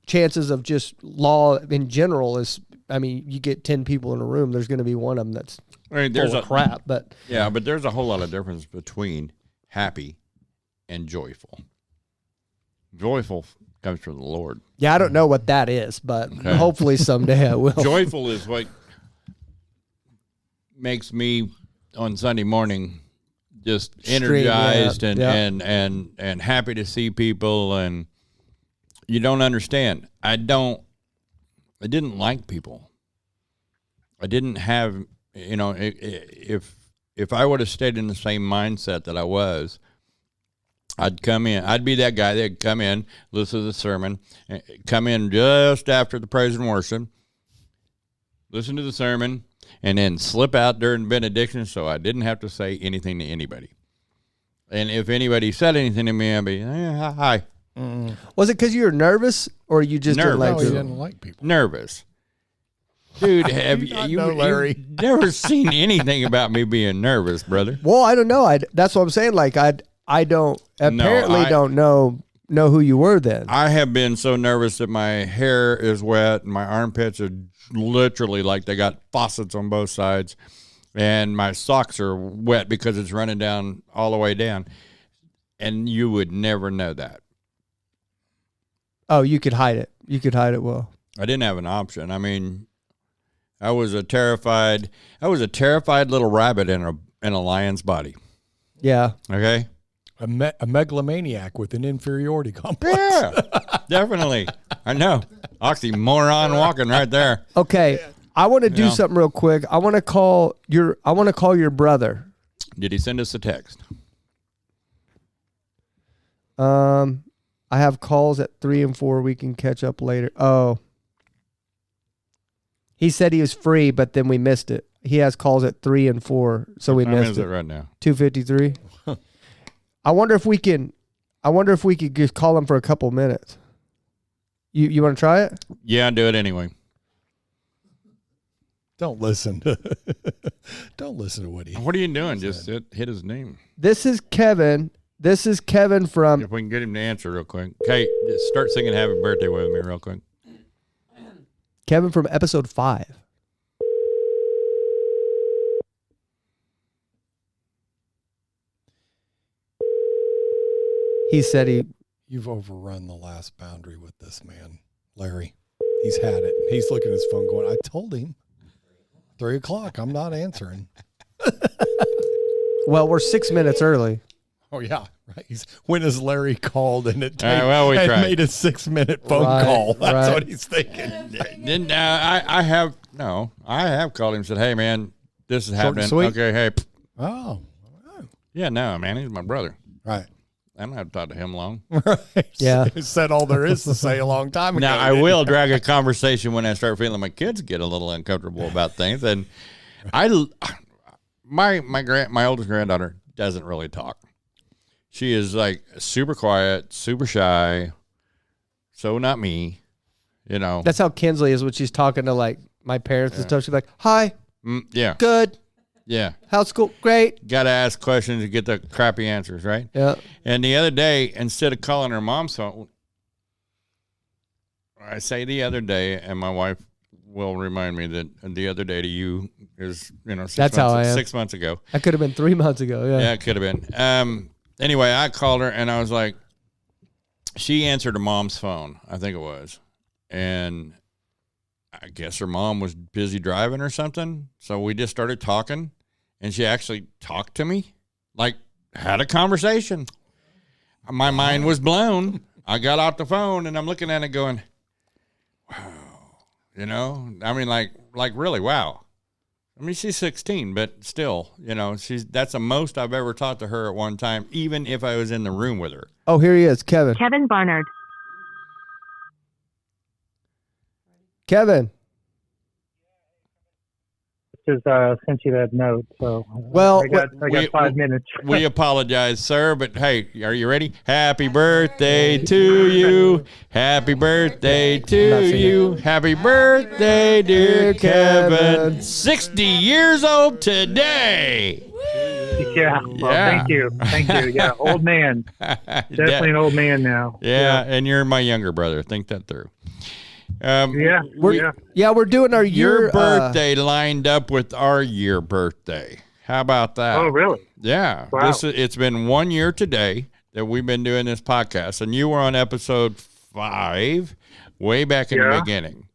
A: chances of just law in general is, I mean, you get 10 people in a room, there's going to be one of them that's
B: There's
A: full of crap. But
B: yeah, but there's a whole lot of difference between happy and joyful. Joyful comes from the Lord.
A: yeah, I don't know what that is, but hopefully someday I will.
B: Joyful is what makes me on Sunday morning just energized and happy to see people. And you don't understand. I didn't like people. I didn't have, if I would have stayed in the same mindset that I was, I'd come in. I'd be that guy that'd come in, listen to the sermon, come in just after the praise and worship, listen to the sermon, and then slip out during benediction so I didn't have to say anything to anybody. And if anybody said anything to me, I'd be, hi.
A: Was it because you were nervous or you just didn't like
C: No, he
A: people?
C: didn't like people.
B: Nervous. Dude, have you
C: Larry?
B: you've never seen anything about me being nervous, brother?
A: Well, I don't know. That's what I'm saying. Like I don't don't know who you were then.
B: I have been so nervous that my hair is wet and my armpits are literally like they got faucets on both sides, and my socks are wet because it's running down all the way down. And you would never know that.
A: Oh, you could hide it. You could hide it well.
B: I didn't have an option. I mean, I was a terrified little rabbit in a lion's body.
A: Yeah.
B: Okay.
C: A megalomaniac with an inferiority complex.
B: Yeah, definitely. I know. Oxymoron walking right there.
A: Okay. I want to do
B: Yeah.
A: something real quick. I want to call your brother.
B: Did he send us a text?
A: I have calls at 3 and 4. We can catch up later. Oh. He said he was free, but then we missed it. He has calls at 3 and 4, so we
B: What time
A: missed
B: is
A: it.
B: it right now?
A: 2:53. I wonder if we could just call him for a couple minutes. You want to try it?
B: Yeah, do it anyway.
C: Don't listen. Don't listen to what he.
B: What are you doing? Just hit his name.
A: This is Kevin. This is Kevin from.
B: If we can get him to answer real quick. Okay, just start singing Happy Birthday with me real quick.
A: Kevin from episode 5. He said
C: You've overrun the last boundary with this man, Larry. He's had it. He's looking at his phone going, I told him. 3 o'clock. I'm not answering.
A: well, we're 6 minutes early.
C: Oh, yeah. Right. When has Larry called and it
B: All right, well, we tried.
C: made a 6-minute phone
A: Right,
C: call? That's
A: right.
C: what he's thinking.
B: Then I have called him and said, hey, man, this is
C: Short and
B: happening.
C: sweet.
B: Okay, hey.
C: Oh,
B: Yeah, no, man, he's my brother.
C: right.
B: I don't have to talk to him long.
A: Yeah.
C: He said all there is to say a long time ago.
B: Now, I will drag a conversation when I start feeling my kids get a little uncomfortable about things. And my oldest granddaughter doesn't really talk. She is like super quiet, super shy. So not me, you know.
A: That's how Kinsley is when she's talking to like my parents and stuff. She's like, "Hi,
B: Yeah,
A: good.
B: yeah.
A: How's school? Great."
B: Got to ask questions to get the crappy answers, right?
A: Yeah.
B: And the other day, instead of calling her mom's phone, I say the other day, and my wife will remind me that the other day to you is,
A: That's how I am.
B: 6 months ago.
A: That could have been 3 months ago. Yeah.
B: Yeah, it could have been. Anyway, I called her and I was like, she answered her mom's phone, I think it was. And I guess her mom was busy driving or something. So we just started talking and she actually talked to me, like had a conversation. My mind was blown. I got off the phone and I'm looking at it going, wow, I mean, like really, wow. I mean, she's 16, but still, that's the most I've ever talked to her at one time, even if I was in the room with her.
A: Oh, here he is, Kevin.
E: Kevin Barnard.
A: Kevin.
F: Just sent you that note, so
A: well,
F: I got 5 minutes.
B: We apologize, sir, but hey, are you ready? Happy birthday to you. Happy birthday to you. Happy birthday, dear Kevin. 60 years old today.
F: Yeah. Well, thank you. Yeah, old man. Definitely an old man now.
B: Yeah, and you're my younger brother. Think that through.
A: We're doing our year.
B: Your birthday lined up with our year birthday. How about that?
F: Oh, really?
B: Yeah.
F: Wow.
B: It's been 1 year today that we've been doing this podcast, and you were on episode 5, way back in the beginning.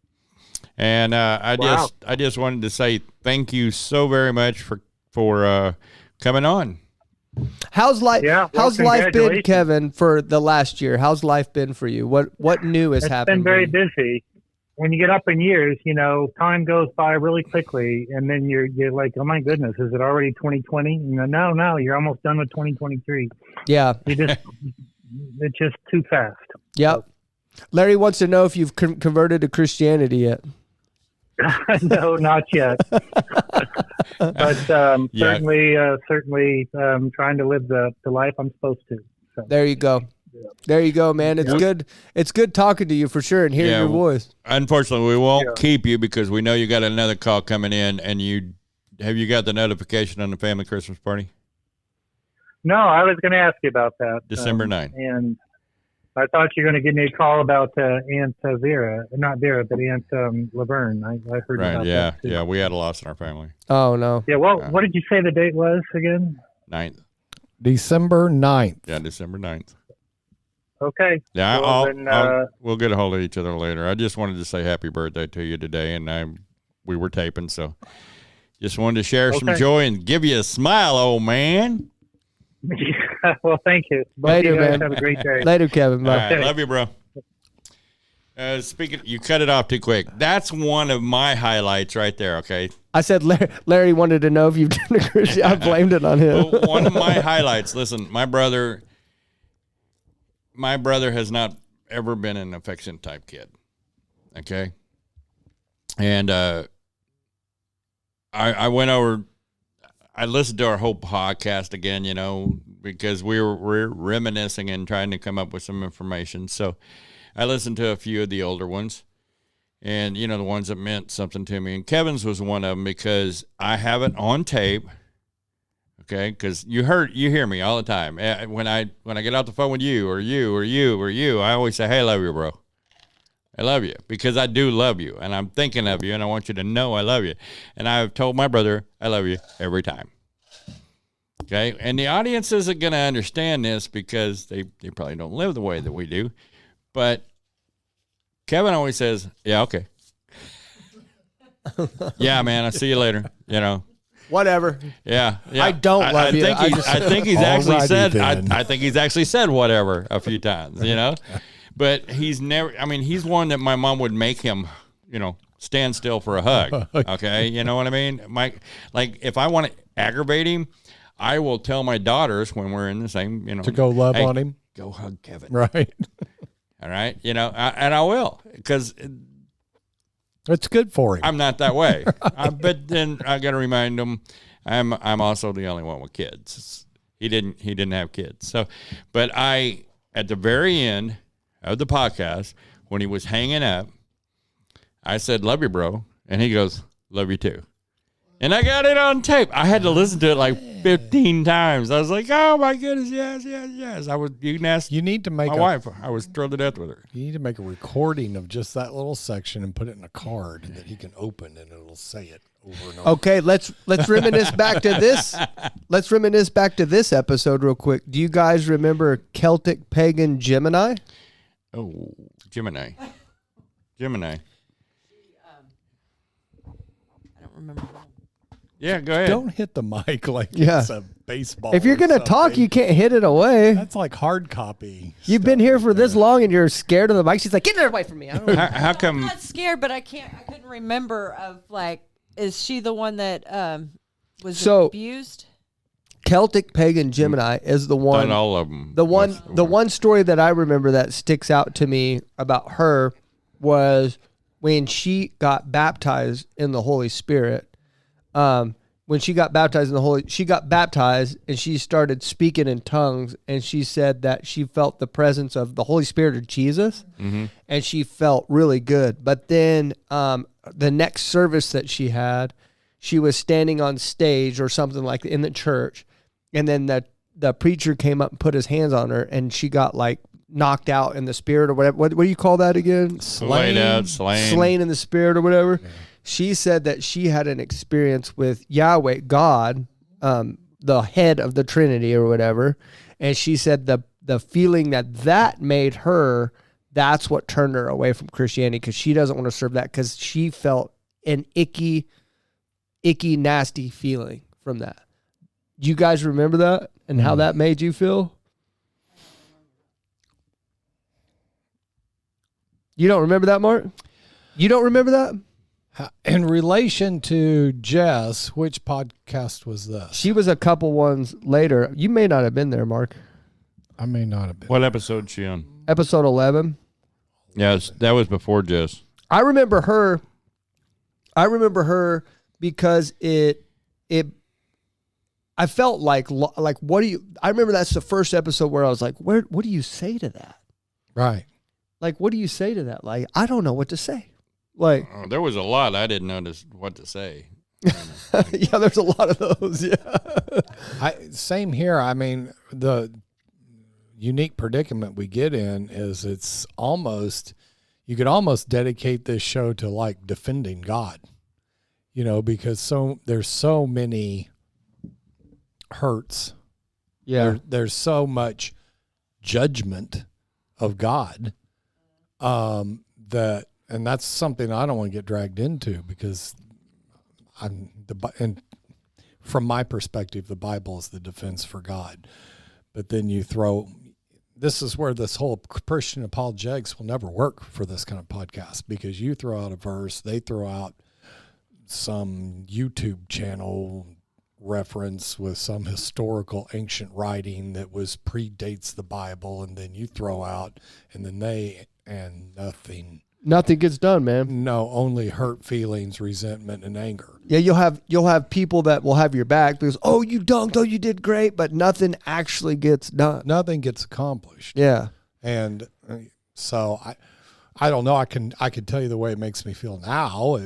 B: And I just wanted to say thank you so very much for coming on.
A: How's life?
F: Yeah,
A: how's life been, Kevin, for the last year? How's life been for you? What new has happened?
F: It's been very busy. When you get up in years, time goes by really quickly, and then you're like, oh my goodness, is it already 2020? No, you're almost done with 2023.
A: Yeah,
F: it's just too fast.
A: Yep. Larry wants to know if you've converted to Christianity yet.
F: No, not yet. But certainly trying to live the life I'm supposed to. So.
A: There you go. There you go, man. It's good. It's good talking to you for sure and hearing your voice.
B: Unfortunately, we won't keep you because we know you got another call coming in. And have you got the notification on the family Christmas party?
F: No, I was going to ask you about that.
B: December 9th.
F: And I thought you were going to give me a call about Aunt Vera, not Vera, but Aunt Laverne. I heard about that too.
B: Yeah, we had a loss in our family.
A: Oh, no.
F: Yeah, well, what did you say the date was again?
B: 9th.
C: December 9th.
B: Yeah, December 9th.
F: Okay.
B: Yeah, we'll get a hold of each other later. I just wanted to say happy birthday to you today, and we were taping, so just wanted to share some joy and give you a smile, old man.
F: Well, thank you.
A: Later, man.
F: Have a great day.
A: Later, Kevin. Bye.
B: All right, love you, bro. Speaking, you cut it off too quick. That's one of my highlights right there. Okay.
A: I said Larry wanted to know if you've done a Christian. I blamed it on him.
B: Well, one of my highlights. Listen, my brother has not ever been an affection type kid. Okay. And I went over. I listened to our whole podcast again, because we were reminiscing and trying to come up with some information. So I listened to a few of the older ones and, the ones that meant something to me. And Kevin's was one of them because I have it on tape. Okay. Because you hear me all the time. When I get off the phone with you, I always say, hey, I love you, bro. I love you because I do love you and I'm thinking of you and I want you to know I love you. And I've told my brother I love you every time. Okay. And the audience isn't going to understand this because they probably don't live the way that we do. But Kevin always says, yeah, okay. Yeah, man, I'll see you later.
A: Whatever.
B: Yeah.
A: I don't love you.
B: I think he's actually said I think he's actually said whatever a few times, But he's never, he's one that my mom would make him, stand still for a hug. Okay. You know what I mean? Like if I want to aggravate him, I will tell my daughters when we're in the same,
C: to go love on him.
B: Go hug Kevin.
C: Right.
B: All right. And I will because
C: it's good for him.
B: I'm not that way. But then I got to remind him I'm also the only one with kids. He didn't have kids. So, but at the very end of the podcast, when he was hanging up, I said, love you, bro. And he goes, love you too. And I got it on tape. I had to listen to it like 15 times. I was like, oh my goodness, yes. You can ask
C: You need to make
B: my wife. I was thrilled to death with her.
C: You need to make a recording of just that little section and put it in a card that he can open, and it'll say it over and over.
A: Okay, let's reminisce back to this. Let's reminisce back to this episode real quick. Do you guys remember Celtic pagan Gemini?
B: Oh, Gemini.
D: I don't remember.
B: Yeah, go ahead.
C: Don't hit the mic like
A: Yeah.
C: it's a baseball.
A: If you're
C: or
A: gonna talk,
C: something.
A: you can't hit it away.
C: That's like hard copy.
A: You've been here for this long and you're scared of the mic. She's like, get it away from me. I don't know.
B: How
D: I'm
B: come?
D: not scared, but I couldn't remember of like, is she the one that was
A: So-
D: abused?
A: Celtic pagan Gemini is the one.
B: Done all of them.
A: The one story that I remember that sticks out to me about her was when she got baptized in the Holy Spirit. When she got baptized and she started speaking in tongues, and she said that she felt the presence of the Holy Spirit of Jesus, and she felt really good. But then the next service that she had, she was standing on stage or something like in the church, and then the preacher came up and put his hands on her, and she got like knocked out in the spirit or whatever. What do you call that again?
B: Slain
A: Slain in the spirit or whatever. Yeah. She said that she had an experience with Yahweh, God, the head of the Trinity or whatever. And she said the feeling that made her, that's what turned her away from Christianity, because she doesn't want to serve that, because she felt an icky, nasty feeling from that. Do you guys remember that and how that made you feel? You don't remember that, Mark? You don't remember that?
C: In relation to Jess, which podcast was this?
A: She was a couple ones later. You may not have been there, Mark.
C: I may not have been.
B: What episode is she on?
A: Episode 11.
B: Yeah, that was before Jess.
A: I remember her because I felt like what do you? I remember that's the first episode where I was like, what do you say to that?
C: Right.
A: Like, what do you say to that? Like, I don't know what to say. Like,
B: there was a lot I didn't notice what to say.
A: yeah, there's a lot of those. Yeah.
C: Same here. I mean, the unique predicament we get in is it's almost, you could almost dedicate this show to like defending God, because there's so many hurts.
A: Yeah.
C: There's so much judgment of God and that's something I don't want to get dragged into, because and from my perspective, the Bible is the defense for God. But then this is where this whole Christian apologetics will never work for this kind of podcast, because you throw out a verse, they throw out some YouTube channel reference with some historical ancient writing that predates the Bible, and then you throw out, and then
A: Nothing gets done, man.
C: No, only hurt feelings, resentment, and anger.
A: Yeah, you'll have people that will have your back because, oh, you dunked, oh, you did great, but nothing actually gets done.
C: Nothing gets accomplished.
A: Yeah.
C: And so I don't know. I can tell you the way it makes me feel now.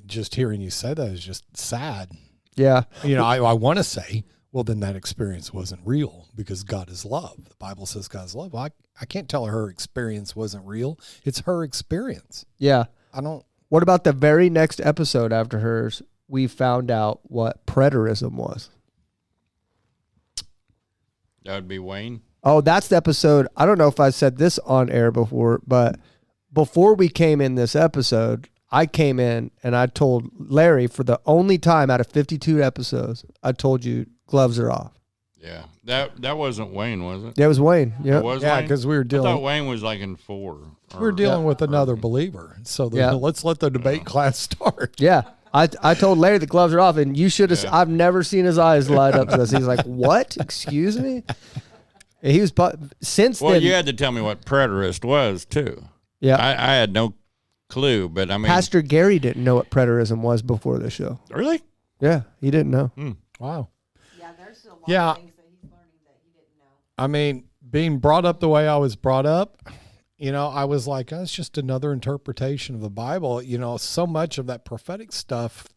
C: Just hearing you say that is just sad.
A: Yeah.
C: I want to say, well, then that experience wasn't real, because God is love. The Bible says God is love. Well, I can't tell her experience wasn't real. It's her experience.
A: Yeah.
C: What
A: about the very next episode after hers? We found out what preterism was.
B: That would be Wayne.
A: Oh, that's the episode. I don't know if I said this on air before, but before we came in this episode, I came in and I told Larry, for the only time out of 52 episodes, I told you gloves are off.
B: Yeah. That wasn't Wayne, was it?
A: That was Wayne. Yep.
B: It was
C: Yeah,
B: Wayne?
C: because we were
B: I
C: dealing.
B: thought Wayne was like in 4.
C: We were dealing with another believer. So let's let the debate class start.
A: Yeah. I told Larry the gloves are off, and you should have. Yeah. I've never seen his eyes light up to this. He's like, "What? Excuse me?" And he was since then.
B: Well, you had to tell me what preterist was too.
A: Yeah,
B: I had no clue, but I mean,
A: Pastor Gary didn't know what preterism was before the show.
B: Really?
A: Yeah, he didn't know.
C: Wow.
D: Yeah, there's a lot of things that he's learning that he didn't know.
C: I mean, being brought up the way I was brought up, I was like, oh, it's just another interpretation of the Bible. So much of that prophetic stuff,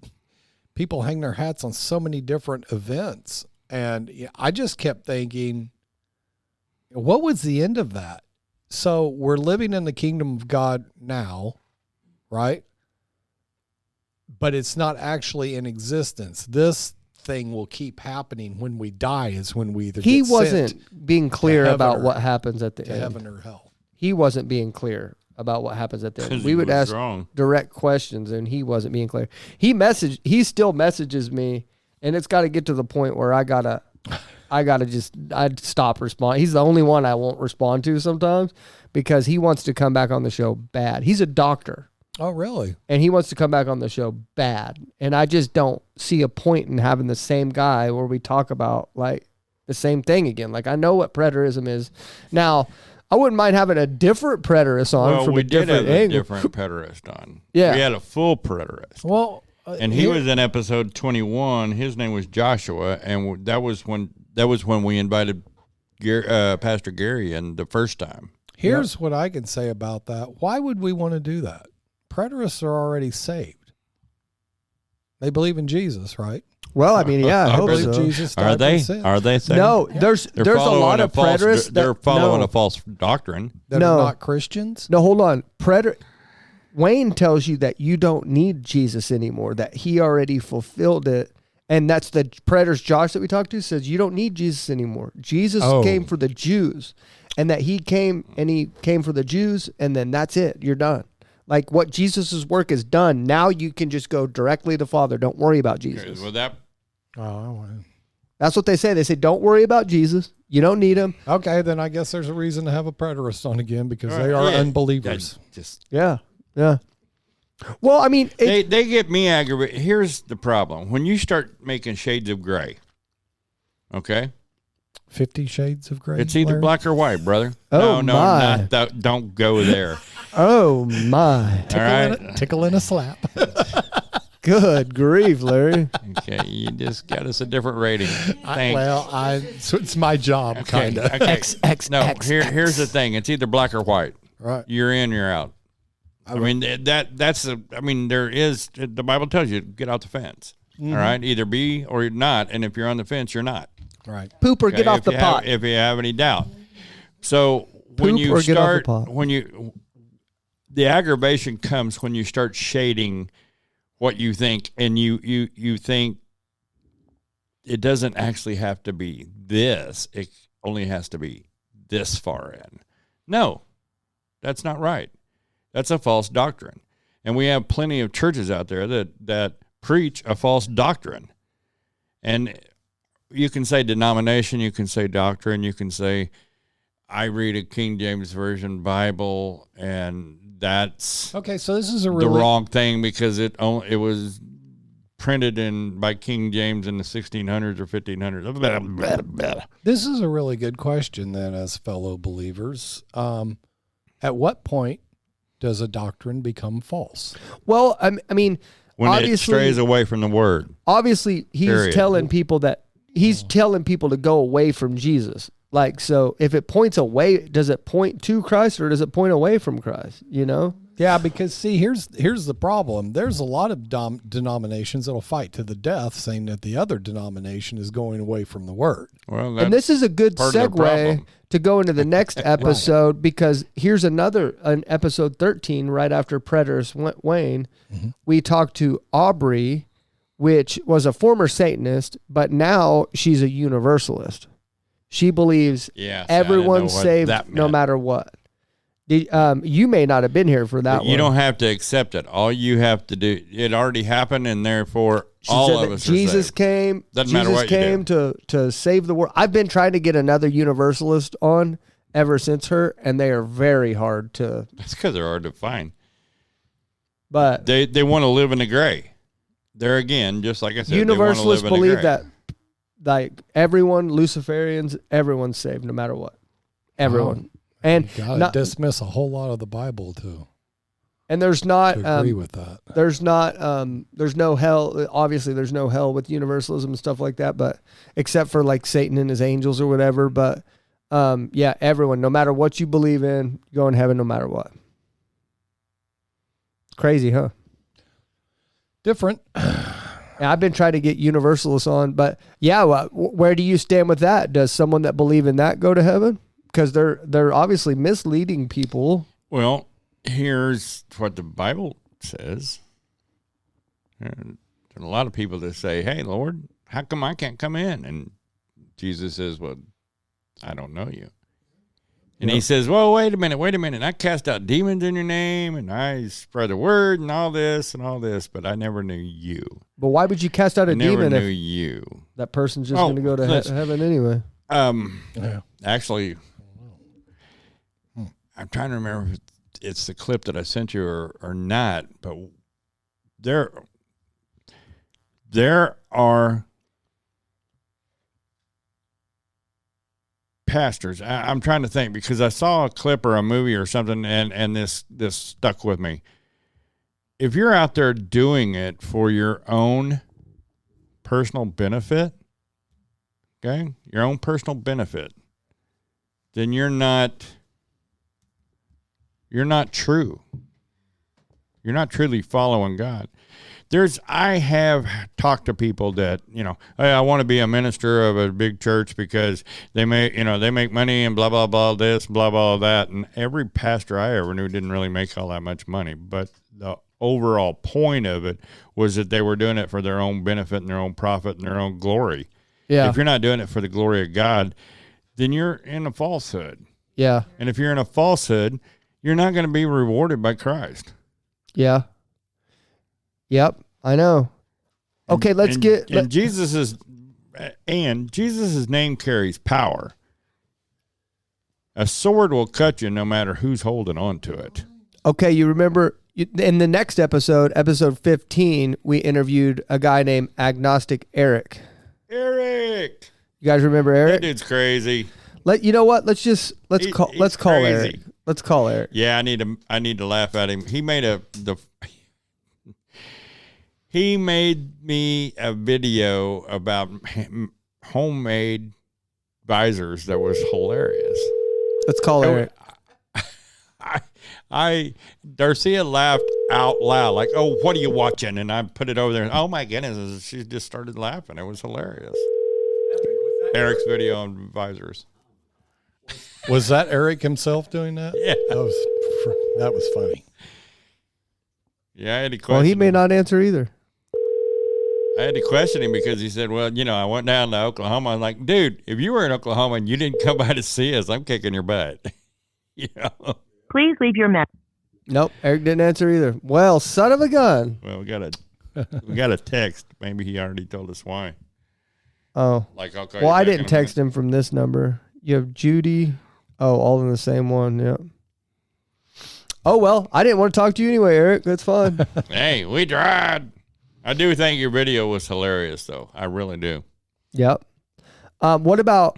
C: people hang their hats on so many different events. And I just kept thinking, what was the end of that? So we're living in the kingdom of God now, right? But it's not actually in existence. This thing will keep happening when we die is when we either
A: He
C: get
A: wasn't
C: sent
A: being clear
C: heaven
A: about
C: or-
A: what happens at the
C: to
A: end.
C: heaven or hell.
A: He wasn't being clear about what happens at the end.
B: 'Cause
A: We
B: he
A: would
B: was
A: ask
B: wrong.
A: direct questions, and he wasn't being clear. He still messages me, and it's got to get to the point where I'd stop responding. He's the only one I won't respond to sometimes because he wants to come back on the show bad. He's a doctor,
C: Oh, really?
A: and he wants to come back on the show bad. And I just don't see a point in having the same guy where we talk about like the same thing again. Like I know what preterism is. Now, I wouldn't mind having a different preterist on
B: Well,
A: from
B: we
A: a
B: did
A: different
B: have a
A: angle.
B: different preterist on.
A: Yeah.
B: We had a full preterist.
C: Well,
B: And he was in episode 21. His name was Joshua, and that was when we invited Pastor Gary in the first time.
C: Here's what I can say about that. Why would we want to do that? Preterists are already saved. They believe in Jesus, right?
A: Well, I mean, yeah, I hope
C: believe
A: so.
C: Jesus
B: Are
C: died for
B: they?
C: sin.
B: Are they? Saved?
A: No, there's a lot of preterists.
B: They're following
A: no,
B: a false doctrine.
C: That
A: No.
C: are not Christians?
A: No, hold on. Wayne tells you that you don't need Jesus anymore, that he already fulfilled it. And that's the preterist Josh that we talked to says you don't need Jesus anymore. Jesus came for the Jews, and that he came for the Jews, and then that's it. You're done. Like what Jesus' work is done. Now you can just go directly to Father. Don't worry about Jesus.
B: Well, that
A: That's what they say. They say, don't worry about Jesus. You don't need him.
C: Okay, then I guess there's a reason to have a preterist on again because they
B: Right,
C: are
B: yeah.
C: unbelievers.
B: just
A: Yeah. Yeah. Well, I mean,
B: they get me aggravated. Here's the problem: when you start making shades of gray, okay,
C: 50 Shades of Grey.
B: it's either
C: Larry?
B: black or white, brother.
A: Oh,
B: no,
A: my.
B: not that. Don't go there.
A: oh my.
B: All right.
C: Tickle and a slap.
A: Good grief, Larry.
B: Okay, you just got us a different rating. Thanks.
C: So it's my job,
B: Okay,
C: kind of.
B: okay. Here's the thing: it's either black or white.
C: Right.
B: You're in, you're out. I mean there is the Bible tells you get out the fence.
A: Mm-hmm.
B: All right, either be or you're not, and if you're on the fence, you're not.
C: Right.
A: Poop or get
B: Okay,
A: off
B: if
A: the
B: you
A: pot.
B: if you have any doubt. So when
A: Poop
B: you
A: or get off the
B: start
A: pot.
B: the aggravation comes when you start shading what you think, and you think it doesn't actually have to be this. It only has to be this far in. No, that's not right. That's a false doctrine. And we have plenty of churches out there that preach a false doctrine. And you can say denomination, you can say doctrine, you can say, I read a King James Version Bible, and that's
C: Okay, so this is a
B: the
C: really
B: wrong thing because it was printed by King James in the 1600s or 1500s.
C: This is a really good question then, as fellow believers. At what point does a doctrine become false?
A: Well, I mean,
B: When it
A: obviously,
B: strays away from the word.
A: obviously he's
B: Period.
A: telling people to go away from Jesus. Like, so if it points away, does it point to Christ or does it point away from Christ? You know?
C: Yeah, because see, here's the problem. There's a lot of denominations that'll fight to the death, saying that the other denomination is going away from the word.
B: Well,
A: And this is a good
B: part of the
A: segue
B: problem.
A: to go into the next episode because here's an episode 13 right after Preterist Wayne.
C: Mm-hmm.
A: We talked to Aubrey, which was a former Satanist, but now she's a Universalist. She believes
B: Yeah, see, I didn't know
A: everyone's
B: what
A: saved
B: that
A: no
B: meant.
A: matter what. You may not have been here for that
B: But you
A: one.
B: don't have to accept it. All you have to do, it already happened, and therefore
A: She
B: all
A: said
B: of
A: that
B: us
A: Jesus
B: are saved.
A: came.
B: Doesn't matter what you
A: came to save the world. I've been trying to get another Universalist on ever since her, and they are very hard to.
B: That's because they're hard to find.
A: But
B: They want to live in the gray. There again, just like I said,
A: Universalists
B: they want to live in
A: believe
B: the gray.
A: that, like everyone, Luciferians, everyone's saved no matter what. Everyone, and
C: You gotta
A: not,
C: dismiss a whole lot of the Bible to
A: there's not
C: agree with that.
A: there's no hell. Obviously, there's no hell with Universalism and stuff like that. But except for like Satan and his angels or whatever. But yeah, everyone, no matter what you believe in, you go in heaven no matter what. Crazy, huh?
C: Different.
A: And I've been trying to get Universalists on, but yeah, where do you stand with that? Does someone that believe in that go to heaven? Because they're obviously misleading people.
B: Well, here's what the Bible says. And there's a lot of people that say, "Hey, Lord, how come I can't come in?" And Jesus says, "Well, I don't know you." And he says, "Well, wait a minute. I cast out demons in your name, and I spread the word and all this, but I never knew you."
A: But why would you cast out a demon
B: never knew
A: if
B: you?
A: That person's just going to go to heaven anyway?
B: Actually, I'm trying to remember if it's the clip that I sent you or not, but there are pastors. I'm trying to think because I saw a clip or a movie or something, and this stuck with me. If you're out there doing it for your own personal benefit, okay, your own personal benefit, then you're not true. You're not truly following God. I have talked to people that, hey, I want to be a minister of a big church because they make money and blah, blah, blah, this, blah, blah, that. And every pastor I ever knew didn't really make all that much money. But the overall point of it was that they were doing it for their own benefit and their own profit and their own glory.
A: Yeah.
B: If you're not doing it for the glory of God, then you're in a falsehood.
A: Yeah.
B: And if you're in a falsehood, you're not going to be rewarded by Christ.
A: Yeah. Yep, I know. Okay,
B: Jesus' name carries power. A sword will cut you no matter who's holding on to it.
A: Okay, you remember in the next episode, episode 15, we interviewed a guy named Agnostic Eric.
B: Eric,
A: you guys remember Eric?
B: That dude's crazy.
A: You know what? Let's call
B: crazy.
A: Eric. Let's call Eric.
B: Yeah, I need to laugh at him. He made me a video about homemade visors that was hilarious.
A: Let's call Eric.
B: Darcia laughed out loud, like, "Oh, what are you watching?" And I put it over there. Oh my goodness, she just started laughing. It was hilarious. Eric's video on visors.
C: Was that Eric himself doing that?
B: Yeah,
C: that was funny.
B: Yeah, I had to question.
A: Well, he may not answer either.
B: I had to question him because he said, "Well, I went down to Oklahoma." I'm like, "Dude, if you were in Oklahoma and you didn't come by to see us, I'm kicking your butt."
E: Please leave your message.
A: Nope, Eric didn't answer either. Well, son of a gun.
B: Well, we got a text. Maybe he already told us why.
A: Oh,
B: like I'll call
A: well,
B: you
A: I
B: back
A: didn't text him from this number. You have Judy. Oh, all in the same one. Yep. Oh well, I didn't want to talk to you anyway, Eric. That's fine.
B: Hey, we tried. I do think your video was hilarious, though. I really do.
A: Yep. What about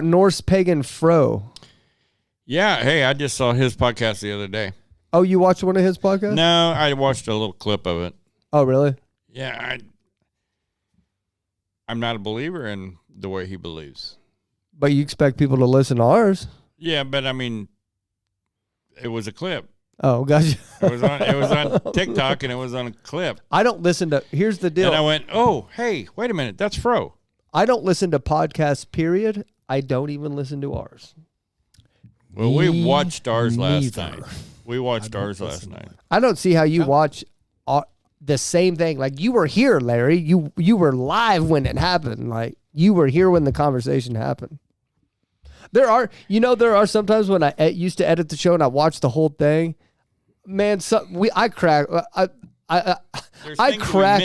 A: Norse pagan Fro?
B: Yeah. Hey, I just saw his podcast the other day.
A: Oh, you watched one of his podcasts?
B: No, I watched a little clip of it.
A: Oh, really?
B: Yeah. I'm not a believer in the way he believes.
A: But you expect people to listen to ours?
B: Yeah, but I mean, it was a clip.
A: Oh, gotcha.
B: It was on TikTok and it was on a clip.
A: I don't listen to. Here's the deal.
B: And I went, "Oh, hey, wait a minute, that's Fro."
A: I don't listen to podcasts. Period. I don't even listen to ours.
B: Well, we watched ours last night. We watched ours last night.
A: I don't see how you watch the same thing. Like you were here, Larry. You were live when it happened. Like you were here when the conversation happened. There are sometimes when I used to edit the show and I watched the whole thing. Man, I crack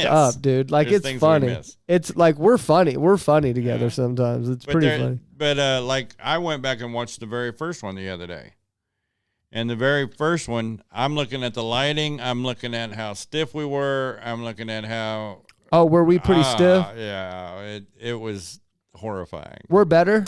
A: up, dude. Like it's funny. It's like we're funny. We're funny together sometimes. It's pretty funny.
B: But like I went back and watched the very first one the other day. And the very first one, I'm looking at the lighting. I'm looking at how stiff we were. I'm looking at how.
A: Oh, were we pretty stiff?
B: Yeah, it was horrifying.
A: We're better.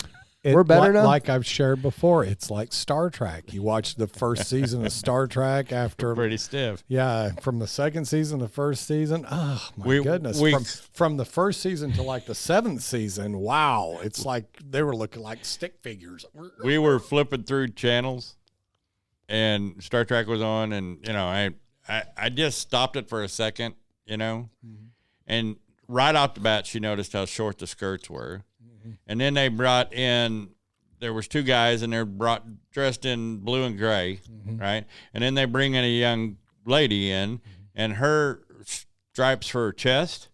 A: We're better now?
C: Like I've shared before, it's like Star Trek. You watch the first season of Star Trek after
B: pretty stiff.
C: Yeah, from the second season to the first season. Oh my goodness! From the first season to like the seventh season, wow! It's like they were looking like stick figures.
B: We were flipping through channels, and Star Trek was on, and I just stopped it for a second, and right off the bat, she noticed how short the skirts were. And then they brought in, there was 2 guys, and they're dressed in blue and gray, right? And then they bring in a young lady in, and her stripes for her chest,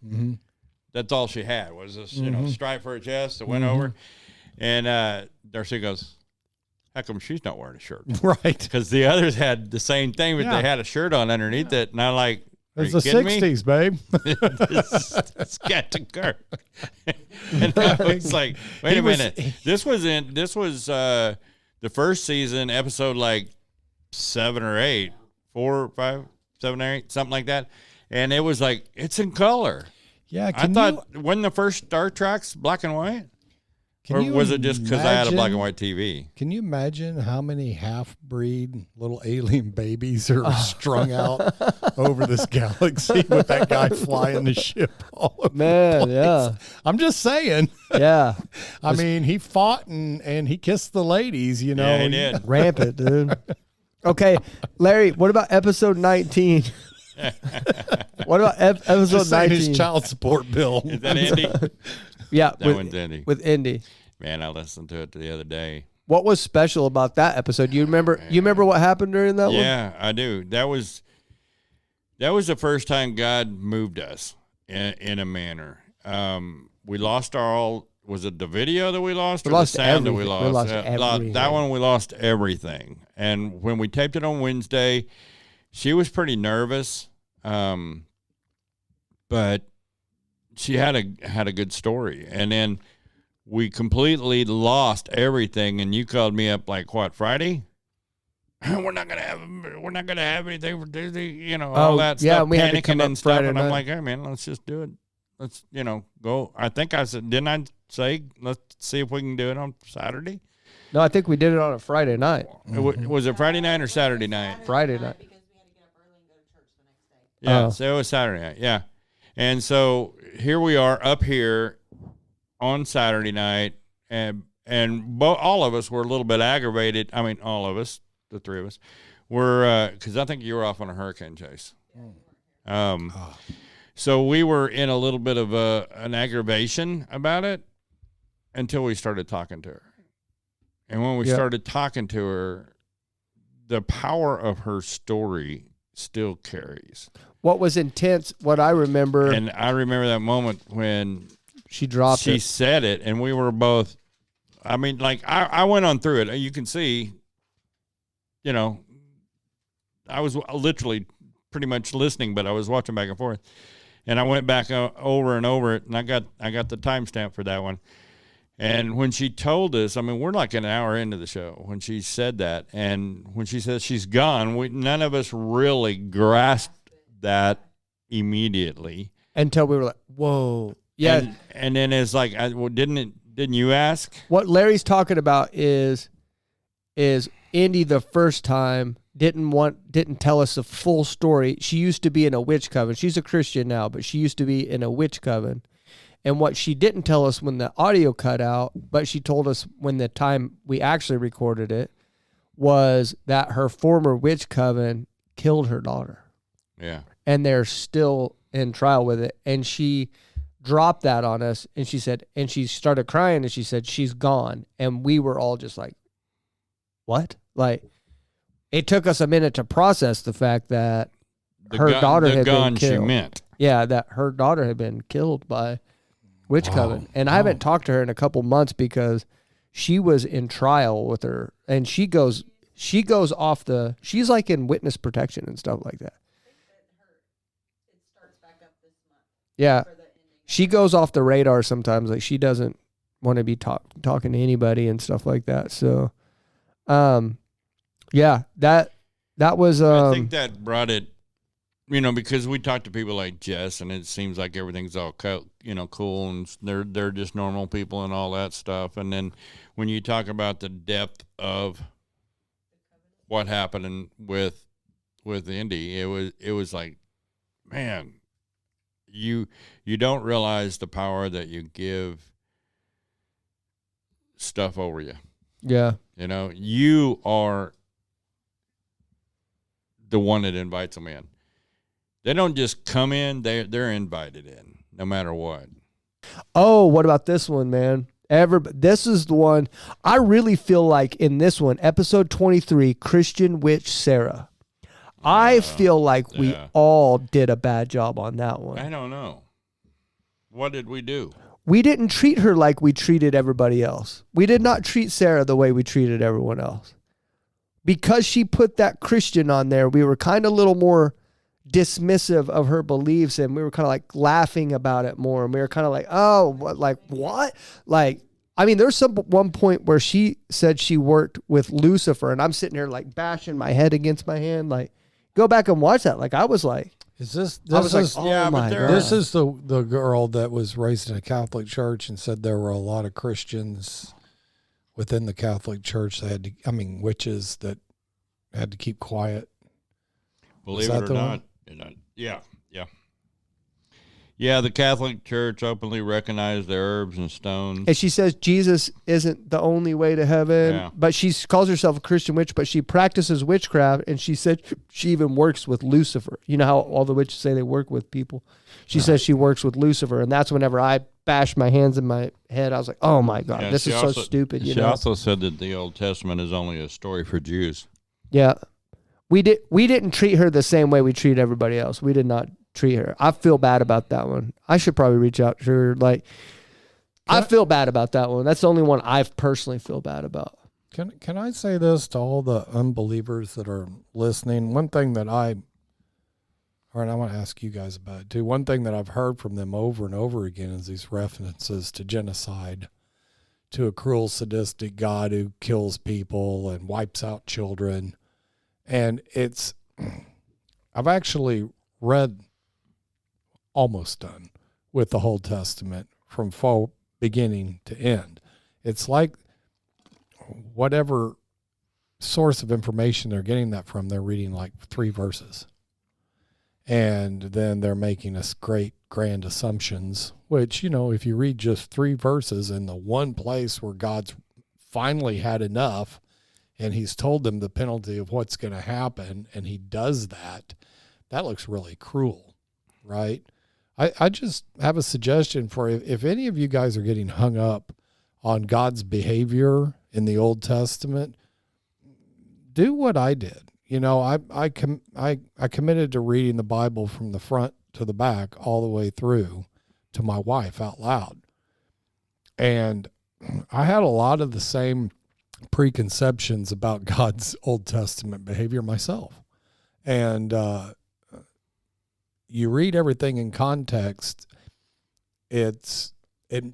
B: that's all she had was this, stripe for her chest that went over. And Darcy goes, how come she's not wearing a shirt?
C: Right.
B: Because the others had the same thing, but they had a shirt on underneath it. And I'm like,
C: it's the 60s, babe.
B: This Captain Kirk. And I was like, wait a minute. This was the first season, episode like 7 or 8, 4 or 5, 7 or 8, something like that. And it was like, it's in color.
C: Yeah.
B: I thought, wasn't the first Star Trek's black and white? Or was it just because I had a black and white TV?
C: Can you imagine how many half-breed little alien babies are strung out over this galaxy with that guy flying the ship all over the place?
A: Yeah.
C: I'm just saying.
A: Yeah.
C: I mean, he fought and he kissed the ladies, you know.
B: Yeah, he did.
A: Rampant, dude. Okay, Larry, what about episode 19? What about episode
C: just
A: 19?
C: His child support bill.
B: Is that Indy?
A: Yeah,
B: That one's Indy.
A: with Indy.
B: Man, I listened to it the other day.
A: What was special about that episode? You remember what happened during that one?
B: Yeah, I do. That was the first time God moved us in a manner. We lost was it the video that we lost, or the sound that we lost?
A: We lost everything.
B: That one, we lost everything. And when we taped it on Wednesday, she was pretty nervous, but she had a good story. And then we completely lost everything. And you called me up like what, Friday? We're not gonna have anything for Disney, all that stuff.
A: Yeah, we had to come
B: panicking
A: up
B: and stuff.
A: Friday
B: And I'm
A: night.
B: like, hey man, let's just do it. Let's go. I think I said, didn't I say let's see if we can do it on Saturday?
A: No, I think we did it on a Friday night.
B: Was it Friday night or Saturday night?
A: Friday night.
D: Because we had to get up early and go to church the next day.
B: Yeah,
A: Oh.
B: so it was Saturday night. Yeah. And so here we are up here on Saturday night, and all of us were a little bit aggravated. I mean, all of us, the 3 of us, were because I think you were off on a hurricane chase. So we were in a little bit of an aggravation about it until we started talking to her. And when we started talking to her, the power of her story still carries.
A: What was intense, what I remember,
B: And I remember that moment when
A: she dropped
B: she
A: it.
B: said it, and we were both, I mean, like, I went on through it. You can see, I was literally pretty much listening, but I was watching back and forth. And I went back over and over it, and I got the timestamp for that one. And when she told us, I mean, we're like an hour into the show when she said that. And when she said she's gone, none of us really grasped that immediately.
A: Until we were like, whoa. Yeah.
B: And then it's like, didn't you ask?
A: What Larry's talking about is Indy the first time didn't tell us the full story. She used to be in a witch coven. She's a Christian now, but she used to be in a witch coven. And what she didn't tell us when the audio cut out, but she told us when the time we actually recorded it, was that her former witch coven killed her daughter.
B: Yeah.
A: And they're still in trial with it. And she dropped that on us, and she said, and she started crying, and she said, she's gone. And we were all just like, what? Like, it took us a minute to process the fact that her daughter had been killed.
B: She meant.
A: Yeah, that her daughter had been killed by witch coven. And I haven't talked to her in a couple months because she was in trial with her, and she goes off she's like in witness protection and stuff like that. Yeah. She goes off the radar sometimes. Like, she doesn't want to be talking to anybody and stuff like that. So, yeah, that was,
B: I think that brought it, because we talked to people like Jess, and it seems like everything's all cool, and they're just normal people and all that stuff. And then when you talk about the depth of what happened with Indy, it was like, man, you don't realize the power that you give stuff over you.
A: yeah.
B: You are the one that invites them in. They don't just come in, they're invited in. no matter what.
A: Oh, what about this one, man? This is the one I really feel like in this one, episode 23, Christian Witch Sarah. I feel like we all did a bad job on that one.
B: I don't know. What did we do?
A: We didn't treat her like we treated everybody else. We did not treat Sarah the way we treated everyone else. Because she put that Christian on there, we were kind of a little more dismissive of her beliefs, and we were kind of like laughing about it more. And we were kind of like, oh, what? Like, I mean, there's one point where she said she worked with Lucifer, and I'm sitting here like bashing my head against my hand. Like, go back and watch that. Like, I was like,
C: is this
A: I was
C: is,
A: like, oh my God.
C: This is the girl that was raised in a Catholic church and said there were a lot of Christians within the Catholic Church that had to, witches that had to keep quiet.
B: Believe it or not. Yeah. Yeah, the Catholic Church openly recognized the herbs and stones.
A: And she says Jesus isn't the only way to heaven, but she calls herself a Christian witch, but she practices witchcraft, and she said she even works with Lucifer. You know how all the witches say they work with people? She says she works with Lucifer, and that's whenever I bashed my hands in my head. I was like, oh my God, this is so stupid.
B: She also said that the Old Testament is only a story for Jews.
A: Yeah. We didn't treat her the same way we treat everybody else. We did not treat her. I feel bad about that one. I should probably reach out to her. Like, I feel bad about that one. That's the only one I personally feel bad about.
C: Can I say this to all the unbelievers that are listening? One thing that and I want to ask you guys about it too. One thing that I've heard from them over and over again is these references to genocide, to a cruel, sadistic God who kills people and wipes out children. And I've actually read, almost done, with the whole Testament from beginning to end. It's like whatever source of information they're getting that from, they're reading like 3 verses. And then they're making us great, grand assumptions, which, if you read just 3 verses in the one place where God's finally had enough, and he's told them the penalty of what's going to happen, and he does that, that looks really cruel, right? I just have a suggestion for if any of you guys are getting hung up on God's behavior in the Old Testament, do what I did. I committed to reading the Bible from the front to the back all the way through to my wife out loud. And I had a lot of the same preconceptions about God's Old Testament behavior myself. And you read everything in context, it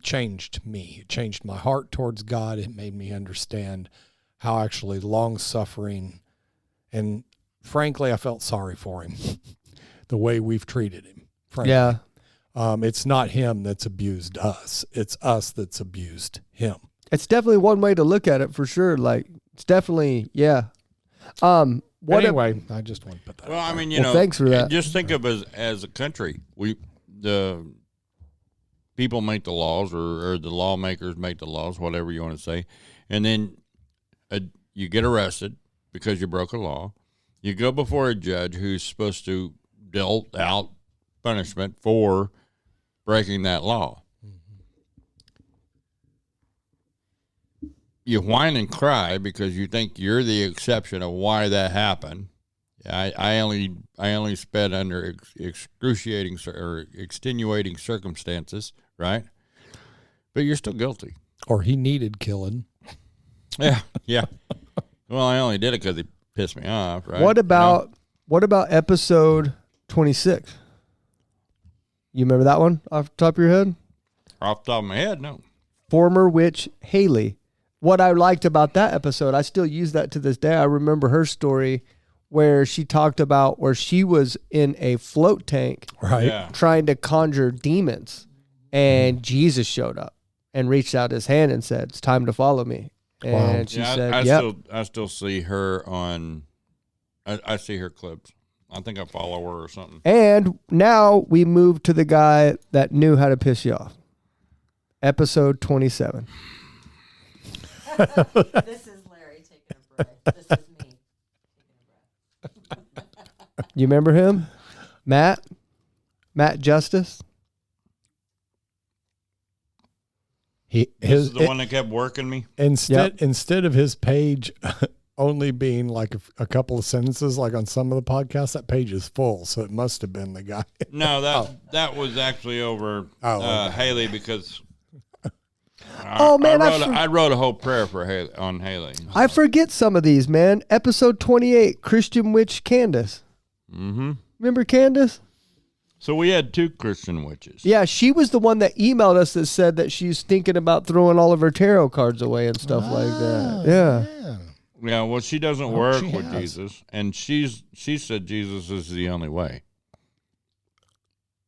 C: changed me. It changed my heart towards God. It made me understand how actually long-suffering, and frankly, I felt sorry for him, the way we've treated him. Frankly.
A: Yeah.
C: It's not him that's abused us. It's us that's abused him.
A: It's definitely one way to look at it for sure. Like, it's definitely, yeah.
C: Anyway, I just want to put that.
B: Well, I mean,
A: thanks for that.
B: Just think of as a country, the people make the laws, or the lawmakers make the laws, whatever you want to say, and then you get arrested because you broke a law. You go before a judge who's supposed to deal out punishment for breaking that law. You whine and cry because you think you're the exception of why that happened. I only sped under excruciating or extenuating circumstances, right? But you're still guilty.
C: Or he needed killing.
B: Yeah. Well, I only did it because he pissed me off, right?
A: What about episode 26? You remember that one off the top of your head?
B: Off the top of my head, no.
A: Former witch Haley. What I liked about that episode, I still use that to this day. I remember her story where she talked about where she was in a float tank,
C: right,
A: trying to conjure demons, and Jesus showed up and reached out his hand and said, "It's time to follow me." And she said, "Yep."
B: I still see her on. I see her clips. I think I follow her or something.
A: And now we move to the guy that knew how to piss you off. Episode 27.
D: This is Larry taking a breath. This is me taking a breath.
A: You remember him? Matt Justice?
B: This is the one that kept working me.
C: Instead of his page only being like a couple of sentences, like on some of the podcasts, that page is full. So it must have been the guy.
B: No, that was actually over Haley because. I wrote a whole prayer for Haley, on Haley.
A: I forget some of these, man. Episode 28, Christian witch Candace.
B: Mm-hmm.
A: Remember Candace?
B: So we had 2 Christian witches.
A: Yeah, she was the one that emailed us that said that she's thinking about throwing all of her tarot cards away and stuff like that. Yeah.
B: Yeah, well, she doesn't work with Jesus, and she said Jesus is the only way.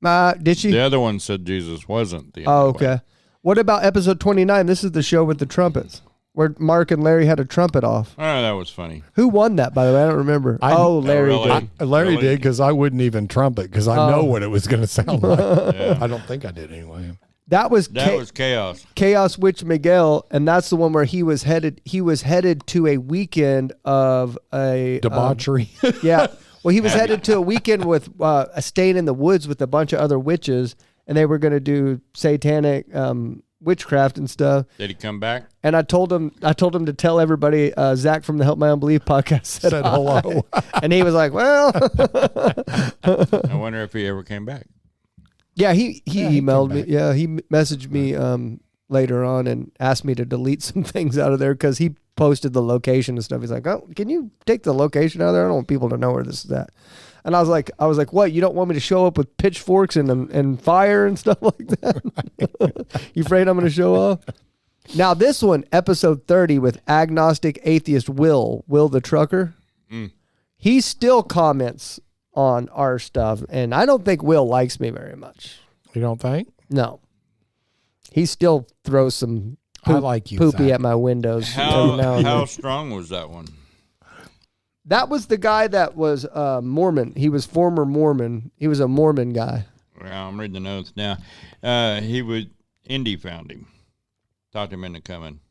A: Did she?
B: The other one said Jesus wasn't the only way.
A: Okay. What about episode 29? This is the show with the trumpets, where Mark and Larry had a trumpet off.
B: Oh, that was funny.
A: Who won that, by the way? I don't remember. Larry did.
C: Larry did, because I wouldn't even trumpet, because I know what it was going to sound like. I don't think I did anyway.
A: That was
B: Chaos.
A: Chaos Witch Miguel, and that's the one where he was headed to a weekend of a
C: debauchery.
A: Yeah. Well, he was headed to a weekend with staying in the woods with a bunch of other witches, and they were going to do satanic witchcraft and stuff.
B: Did he come back?
A: And I told him to tell everybody Zach from the Help My Unbelief podcast said hello. And he was like, well.
B: I wonder if he ever came back.
A: Yeah, he emailed me. Yeah, he messaged me later on and asked me to delete some things out of there because he posted the location and stuff. He's like, "Oh, can you take the location out of there? I don't want people to know where this is at." And I was like, "What? You don't want me to show up with pitchforks and fire and stuff like that? You afraid I'm going to show off?" Now this one, episode 30 with agnostic atheist Will the trucker. He still comments on our stuff, and I don't think Will likes me very much.
C: You don't think?
A: No. He still throws some poopy
C: Zach.
A: at my windows.
B: How strong was that one?
A: That was the guy that was Mormon. He was former Mormon. He was a Mormon guy.
B: Well, I'm reading the notes now. Indy found him. Talked him into coming.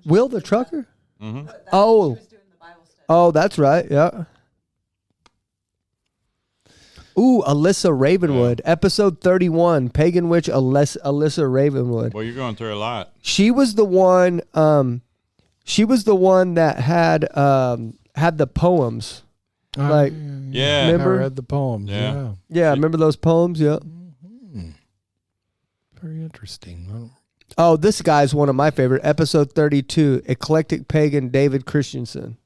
A: Will the trucker?
B: Mm-hmm.
A: Oh, that's right. Yeah. Ooh, Alyssa Ravenwood, episode 31, Pagan Witch Alyssa Ravenwood.
B: Well, you're going through a lot.
A: She was the one. That had the poems.
B: Yeah,
A: remember?
C: I read the poems.
A: Yeah. Remember those poems? Yeah.
C: Mm-hmm. Very interesting.
A: Oh, this guy's one of my favorite. Episode 32, Eclectic Pagan David Christensen.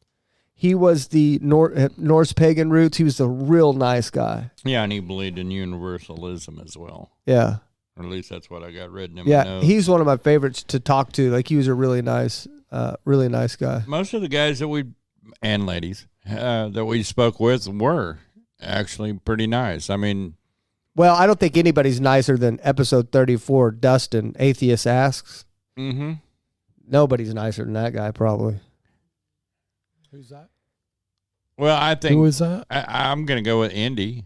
A: He was the Norse pagan roots. He was a real nice guy.
B: Yeah, and he believed in universalism as well.
A: Yeah.
B: Or at least that's what I got written in my notes.
A: He's one of my favorites to talk to. Like, he was a really nice guy.
B: Most of the guys and ladies that we spoke with were actually pretty nice. I mean,
A: well, I don't think anybody's nicer than episode 34, Dustin, Atheist Asks.
B: Mm-hmm.
A: Nobody's nicer than that guy, probably.
C: Who's that?
B: Well, I think.
C: Who is that?
B: I'm going to go with Indy.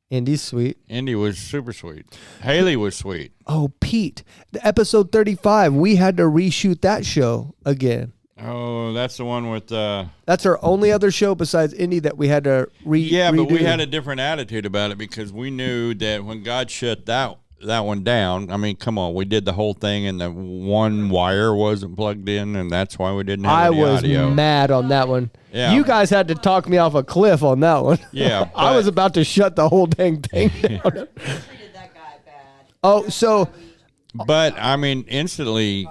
A: Indy's sweet.
B: Indy was super sweet. Haley was sweet.
A: Oh, Pete. The episode 35, we had to reshoot that show again.
B: Oh, that's the one with...
A: That's our only other show besides Indy that we had to redo.
B: Yeah, but we had a different attitude about it because we knew that when God shut that one down, I mean, come on, we did the whole thing and the one wire wasn't plugged in, and that's why we didn't have any audio.
A: I was mad on that one.
B: Yeah.
A: You guys had to talk me off a cliff on that one.
B: Yeah.
A: I was about to shut the whole dang thing down.
D: Treated that guy bad.
A: Oh, so...
B: But, I mean, instantly,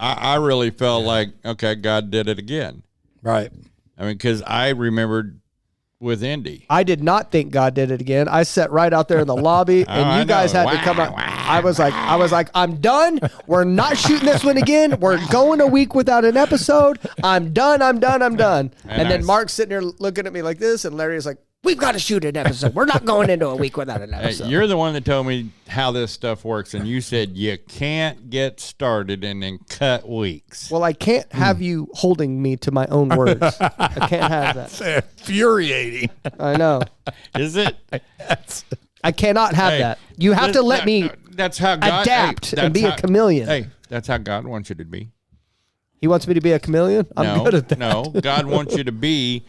B: I really felt like, okay, God did it again.
C: Right.
B: I mean, because I remembered with Indy.
A: I did not think God did it again. I sat right out there in the lobby, and you guys had to come out. I was like, I'm done. We're not shooting this one again. We're going a week without an episode. I'm done. And then Mark's sitting there looking at me like this, and Larry is like, we've got to shoot an episode. We're not going into a week without an episode.
B: Hey, you're the one that told me how this stuff works, and you said you can't get started and then cut weeks.
A: Well, I can't have you holding me to my own words. I can't have that.
C: It's infuriating.
A: I know.
B: Is it?
A: I cannot have that. You have to let me
B: that's how God,
A: adapt and be a chameleon.
B: Hey, that's how God wants you to be.
A: He wants me to be a chameleon? I'm good at that.
B: No, God wants you to be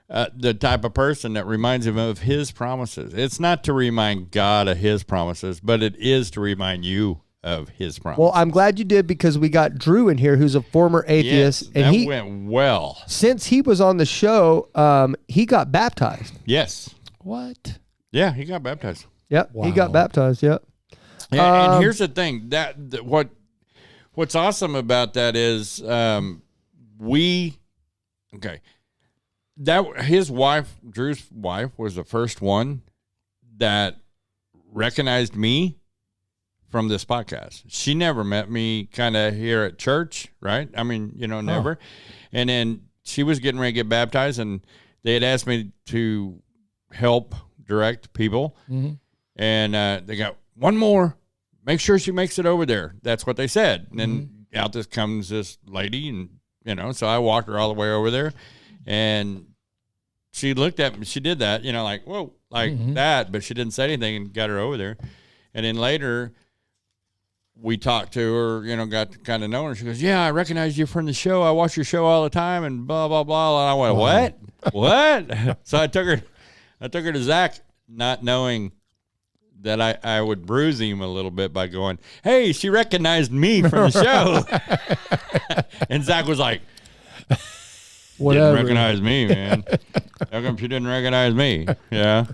B: the type of person that reminds him of his promises. It's not to remind God of his promises, but it is to remind you of his promises.
A: Well, I'm glad you did, because we got Drew in here, who's a former atheist.
B: Yes,
A: and
B: that went well.
A: Since he was on the show, he got baptized.
B: Yes.
C: What?
B: Yeah, he got baptized.
A: Yep,
C: Wow.
A: he got baptized, yep.
B: Yeah, and here's the thing. What's awesome about that is his wife, Drew's wife, was the first one that recognized me from this podcast. She never met me kind of here at church, right? I mean, never. And then she was getting ready to get baptized, and they had asked me to help direct people.
C: Mm-hmm.
B: And they got one more. Make sure she makes it over there. That's what they said. And then out this comes this lady, and so I walked her all the way over there, and she looked at me. She did that, like, whoa, like that, but she didn't say anything, and got her over there. And then later we talked to her, got to kind of know her. She goes, yeah, I recognize you from the show. I watch your show all the time, and blah, blah, blah. And I went, what? So I took her to Zach, not knowing that I would bruise him a little bit by going, hey, she recognized me from the show. And Zach was like,
A: Whatever.
B: Didn't recognize me, man. How come she didn't recognize me? Yeah.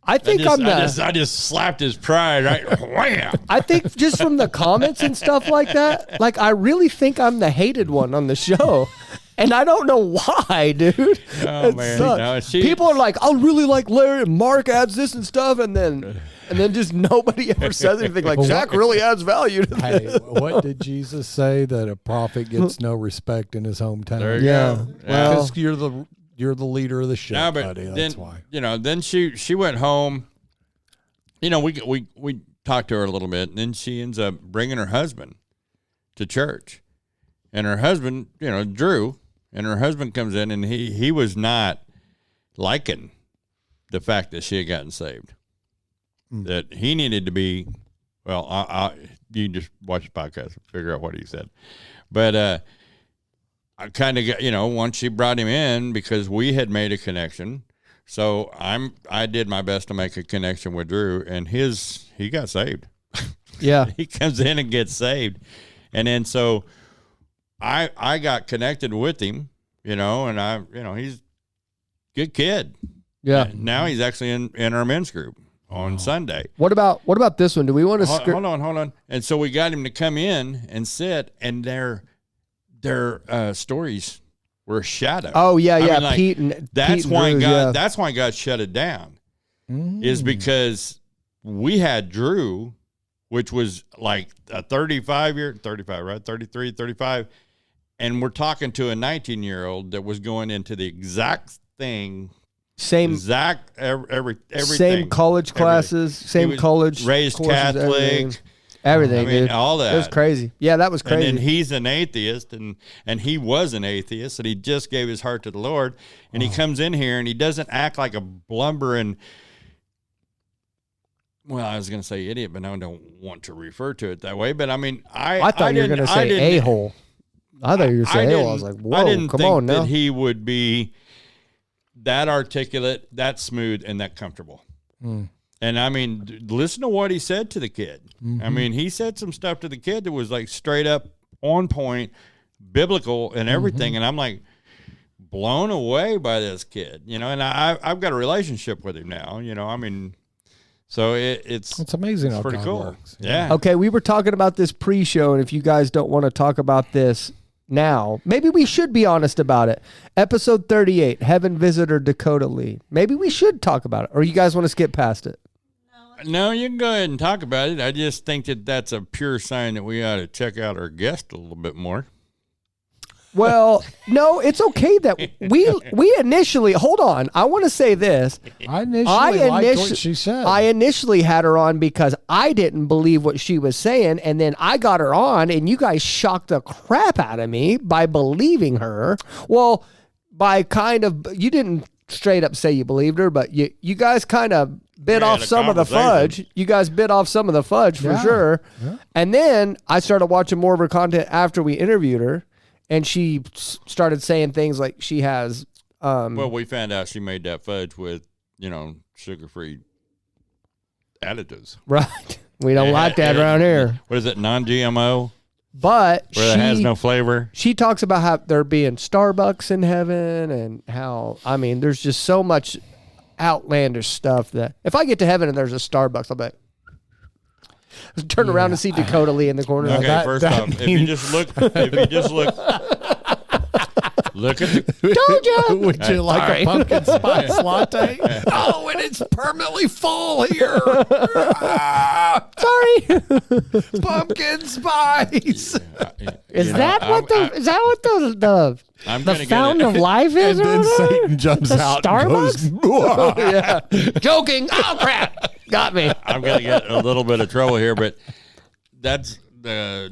A: I think
B: I just slapped his pride, right? Wham!
A: I think just from the comments and stuff like that, like, I really think I'm the hated one on the show. And I don't know why, dude.
B: Oh, man. No,
A: people are like, I'll really like Larry, and Mark adds this and stuff, and then just nobody ever says anything like, Zach really adds value to this.
C: Hey, what did Jesus say? That a prophet gets no respect in his hometown?
B: There you go.
C: Because you're the leader of the ship,
B: no, but
C: buddy.
B: then,
C: That's why.
B: Then she went home. We talked to her a little bit, and then she ends up bringing her husband to church. And her husband, Drew, and her husband comes in, and he was not liking the fact that she had gotten saved. That he needed to be, well, you just watch the podcast and figure out what he said. But I kind of got, once she brought him in, because we had made a connection. So I did my best to make a connection with Drew, and he got saved.
A: Yeah.
B: He comes in and gets saved. And then so I got connected with him, and he's a good kid.
A: Yeah.
B: And now he's actually in our men's group on Sunday.
A: What about this one? Do we want to
B: hold on? And so we got him to come in and sit, and their stories were a shadow.
A: Oh yeah, yeah.
B: Like,
A: Pete and
B: why
A: Drew,
B: God. That's why God shut it down. Is because we had Drew, which was like a 35, right? 33, 35. And we're talking to a 19-year-old that was going into the exact thing. Everything.
A: Same college classes, same college.
B: Raised
A: courses,
B: Catholic.
A: Everything,
B: dude.
A: All that.
B: It
A: was crazy. Yeah, that was crazy.
B: And then he's an atheist, and he was an atheist, and he just gave his heart to the Lord. And he comes in here, and he doesn't act like a blumbering, well, I was going to say idiot, but I don't want to refer to it that way. But I mean, I
A: thought you were going to say a-hole. I thought you were saying a-hole. I was like, whoa,
B: I didn't
A: come
B: think
A: on now.
B: that he would be that articulate, that smooth, and that comfortable. And I mean, listen to what he said to the kid. I mean, he said some stuff to the kid that was like straight up on point, biblical and everything. And I'm like blown away by this kid, and I've got a relationship with him now, I mean, so it's
C: amazing how
B: pretty
C: God
B: cool.
C: works.
B: Yeah.
A: Okay, we were talking about this pre-show, and if you guys don't want to talk about this now, maybe we should be honest about it. Episode 38, Heaven Visitor Dakota Lee. Maybe we should talk about it, or you guys want to skip past it?
B: No, you can go ahead and talk about it. I just think that that's a pure sign that we ought to check out our guest a little bit more.
A: Well, no, it's okay that we initially, hold on, I want to say this.
C: I initially liked what she said.
A: I initially had her on because I didn't believe what she was saying, and then I got her on, and you guys shocked the crap out of me by believing her. Well, by kind of, you didn't straight up say you believed her, but you guys kind of bit off some of the fudge. You guys bit off some of the fudge for sure. Yeah. And then I started watching more of her content after we interviewed her. And she started saying things like she has
B: Well, we found out she made that fudge with, sugar-free additives.
A: Right. We don't like that around here.
B: What is it, non-GMO?
A: But
B: where it has no flavor.
A: She talks about how there being Starbucks in heaven and how, there's just so much outlandish stuff that if I get to heaven and there's a Starbucks, I'll be like, turn around and see Dakota Lee in the corner.
B: Okay, first off, if you just look, look at the.
A: Told you.
C: Would you like a pumpkin spice latte? Oh, and it's permanently full here.
A: Sorry.
C: Pumpkin spice.
A: Is that what the fountain of life is?
C: And then Satan jumps out
A: Starbucks?
C: and goes,
A: yeah. Joking. Oh, crap. Got me.
B: I'm going to get a little bit of trouble here, but that's the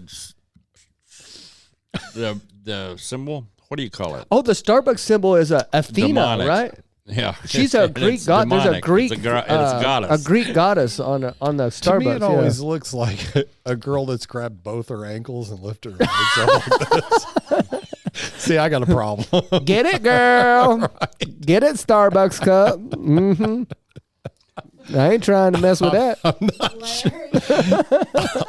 B: symbol. What do you call it?
A: Oh, the Starbucks symbol is a Athena,
B: demonic.
A: Right?
B: Yeah,
A: she's a Greek god.
B: Demonic.
A: There's a Greek,
B: it's a goddess.
A: a Greek goddess on the Starbucks.
C: To me, it always looks like a girl that's grabbed both her ankles and lifted her legs up like this. See, I got a problem.
A: Get it, girl. Right. Get it, Starbucks cup. Mm-hmm. I ain't trying to mess with that.
C: I'm not sure.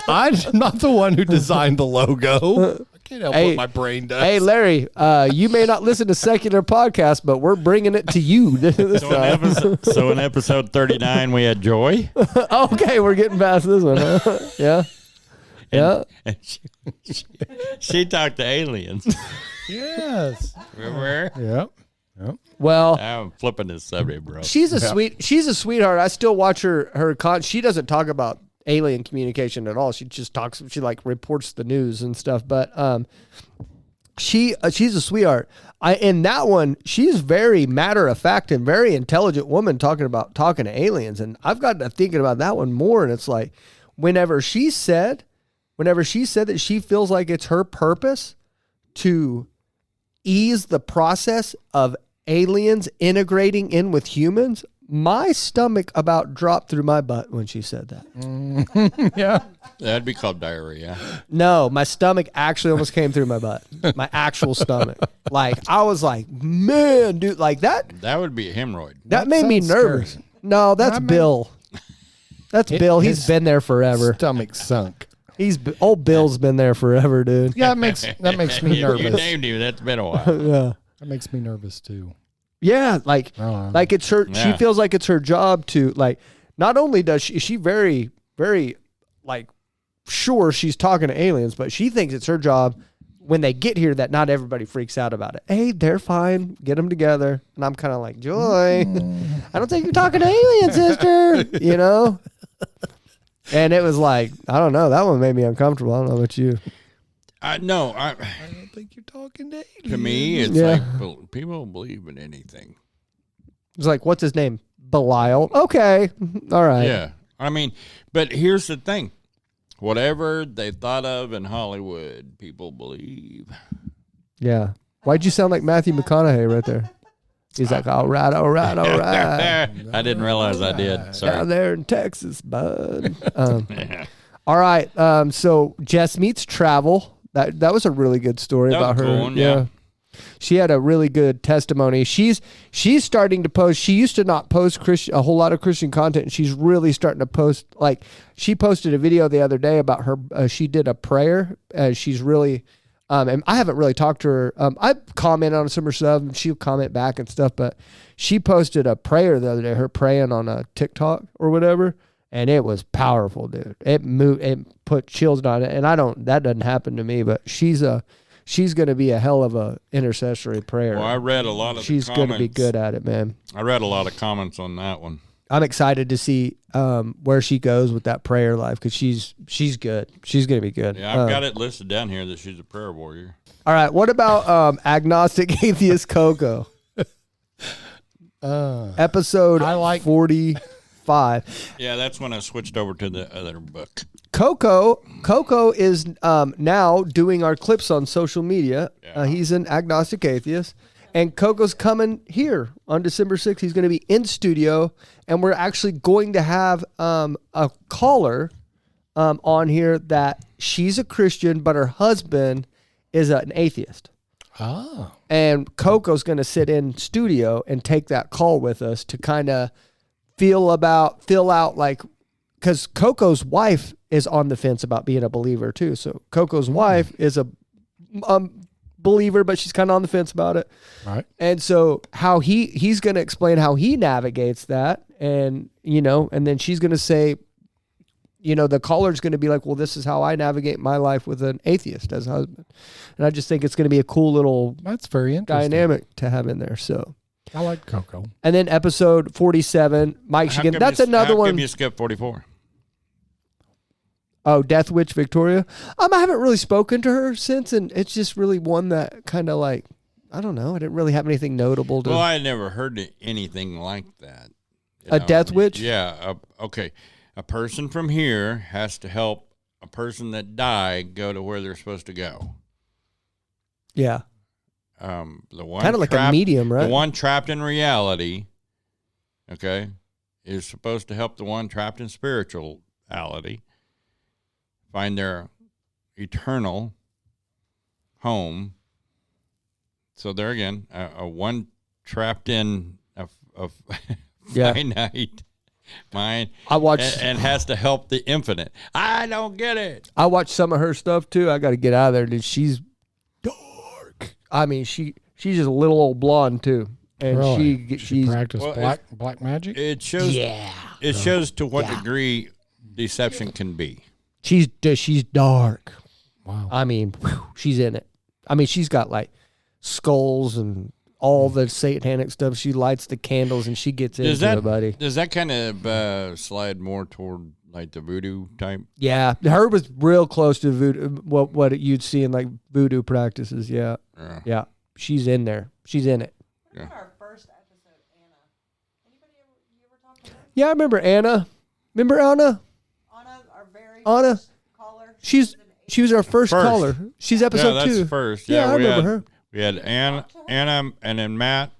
C: I'm not the one who designed the logo. I can't help what my brain does.
A: Hey, Larry, you may not listen to secular podcasts, but we're bringing it to you this time.
B: So in episode 39, we had Joy.
A: Okay, we're getting past this one, huh? Yeah.
B: And she talked to aliens.
C: Yes.
B: Remember?
C: Yep.
A: Well,
B: I'm flipping this subject, bro.
A: She's a sweetheart. I still watch her she doesn't talk about alien communication at all. She just talks. She like reports the news and stuff. But she's a sweetheart. In that one, she's very matter of fact and very intelligent woman talking to aliens. And I've got to thinking about that one more. And it's like whenever she said that she feels like it's her purpose to ease the process of aliens integrating in with humans, my stomach about dropped through my butt when she said that.
C: Yeah.
B: That'd be called diarrhea.
A: No, my stomach actually almost came through my butt. My actual stomach. Like, I was like, man, dude, like that.
B: That would be a hemorrhoid.
A: That made me nervous.
C: Scary.
A: No, that's Bill. That's Bill. He's been there forever.
C: Stomach sunk.
A: Old Bill's been there forever, dude.
C: Yeah, that makes me nervous.
B: You named him. That's been a while.
A: Yeah.
C: That makes me nervous too.
A: Yeah, like it's her. Yeah. She feels like it's her job to like. Not only does she very, very like sure she's talking to aliens, but she thinks it's her job when they get here that not everybody freaks out about it. Hey, they're fine. Get them together. And I'm kind of like, Joy, I don't think you're talking to aliens, sister. You know. And it was like, I don't know. That one made me uncomfortable. I don't know about you.
B: No,
C: I don't think you're talking to aliens.
B: To me, it's like people believe in anything.
A: It's like, what's his name? Belial. Okay. All right.
B: Yeah. But here's the thing. Whatever they thought of in Hollywood, people believe.
A: Yeah. Why'd you sound like Matthew McConaughey right there? He's like, all right.
B: I didn't realize I did. Sorry.
A: Down there in Texas, bud. All right. So Jess meets travel. That was a really good story about her.
B: Cool, yeah.
A: She had a really good testimony. She's starting to post. She used to not post a whole lot of Christian content, and she's really starting to post. Like, she posted a video the other day about her. She did a prayer. She's really. And I haven't really talked to her. I comment on some of her stuff, and she'll comment back and stuff. But she posted a prayer the other day, her praying on a TikTok or whatever, and it was powerful, dude. It put chills on it, and that doesn't happen to me. But she's going to be a hell of a intercessory prayer.
B: Well, I read a lot of.
A: She's going to be good at it, man.
B: I read a lot of comments on that one.
A: I'm excited to see where she goes with that prayer life because she's good. She's going to be good.
B: Yeah, I've got it listed down here that she's a prayer warrior.
A: All right. What about agnostic atheist Coco? Episode 45.
B: Yeah, that's when I switched over to the other book.
A: Coco is now doing our clips on social media.
B: Yeah.
A: He's an agnostic atheist. And Coco's coming here on December 6th. He's going to be in studio, and we're actually going to have a caller on here that she's a Christian, but her husband is an atheist. And Coco's going to sit in studio and take that call with us to kind of fill out like, because Coco's wife is on the fence about being a believer too. So Coco's wife is a believer, but she's kind of on the fence about it.
C: Right.
A: And so how he's going to explain how he navigates that. And, and then she's going to say, the caller's going to be like, well, this is how I navigate my life with an atheist as a husband. And I just think it's going to be a cool little
C: that's very interesting
A: dynamic to have in there. So
C: I like Coco.
A: And then episode 47, Mike Shigan. That's another one.
B: How come you skip 44?
A: Oh, Death Witch Victoria. I haven't really spoken to her since, and it's just really one that kind of like, I don't know. I didn't really have anything notable to.
B: Well, I never heard anything like that.
A: A death witch?
B: Yeah. Okay. A person from here has to help a person that died go to where they're supposed to go.
A: Yeah.
B: The one
A: kind of like a medium, right?
B: The one trapped in reality, okay, is supposed to help the one trapped in spirituality find their eternal home. So there again, a one trapped in a finite mind.
A: I watched
B: and has to help the infinite. I don't get it.
A: I watched some of her stuff too. I got to get out of there, dude. She's dark. I mean, she's just a little old blonde too, and
C: really?
A: she's
C: practiced black magic.
B: It shows. Yeah. It shows to what degree deception can be.
A: She's dark.
C: Wow.
A: I mean, she's in it. I mean, she's got like skulls and all the satanic stuff. She lights the candles and she gets into it, buddy.
B: Does that kind of slide more toward like the voodoo type?
A: Yeah, her was real close to voodoo. What you'd see in like voodoo practices. Yeah. She's in there. She's in it.
D: What about our first episode, Anna? Anybody ever talk about her?
A: Yeah, I remember Anna. Remember Anna?
D: Anna, our very
A: Anna.
D: first caller.
A: She was our first caller. She's episode 2.
B: That's first.
A: Yeah, I remember her.
B: We had Anna, and then Matt.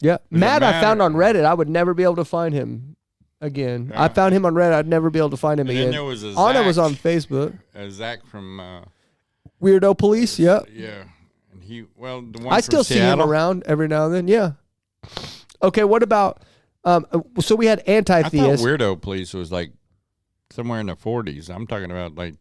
A: Yeah, Matt I found on Reddit. I would never be able to find him again. Yeah. I found him on Reddit. I'd never be able to find him again.
B: Then there was
A: Anna was on Facebook.
B: Zach from
A: Weirdo Police. Yeah.
B: Yeah, and the one
A: I still see him around every now and then. Yeah. Okay, what about? So we had Anti-Theist.
B: I thought Weirdo Police was like somewhere in the 40s. I'm talking about like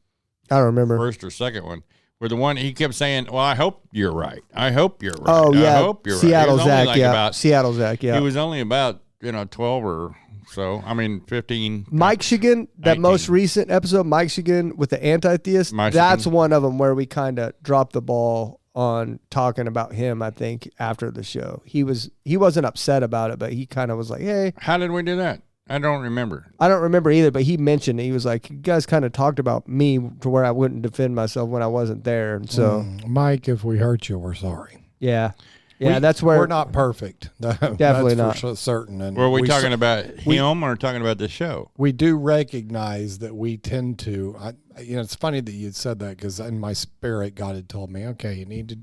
A: I don't remember
B: first or second one. Where the one he kept saying, "Well, I hope you're right. I hope you're right.
A: Oh yeah,
B: I hope you're
A: Seattle
B: right."
A: Zach, yeah. Seattle Zach, yeah.
B: He was only about 12 or so. I mean 15.
A: Mike Shigan, that most recent episode, Mike Shigan with the Anti-Theist. That's one of them where we kind of dropped the ball on talking about him. I think after the show, he wasn't upset about it, but he kind of was like, "Hey,
B: how did we do that?" I don't remember.
A: I don't remember either, but he mentioned it. He was like, you guys kind of talked about me to where I wouldn't defend myself when I wasn't there. And so,
C: Mike, if we hurt you, we're sorry.
A: Yeah. Yeah, that's where
C: we're not perfect.
A: Definitely
C: that's
A: not
C: for certain. And
B: were we talking about him or talking about the show?
C: We do recognize that we tend to. It's funny that you said that because in my spirit, God had told me, okay, you need to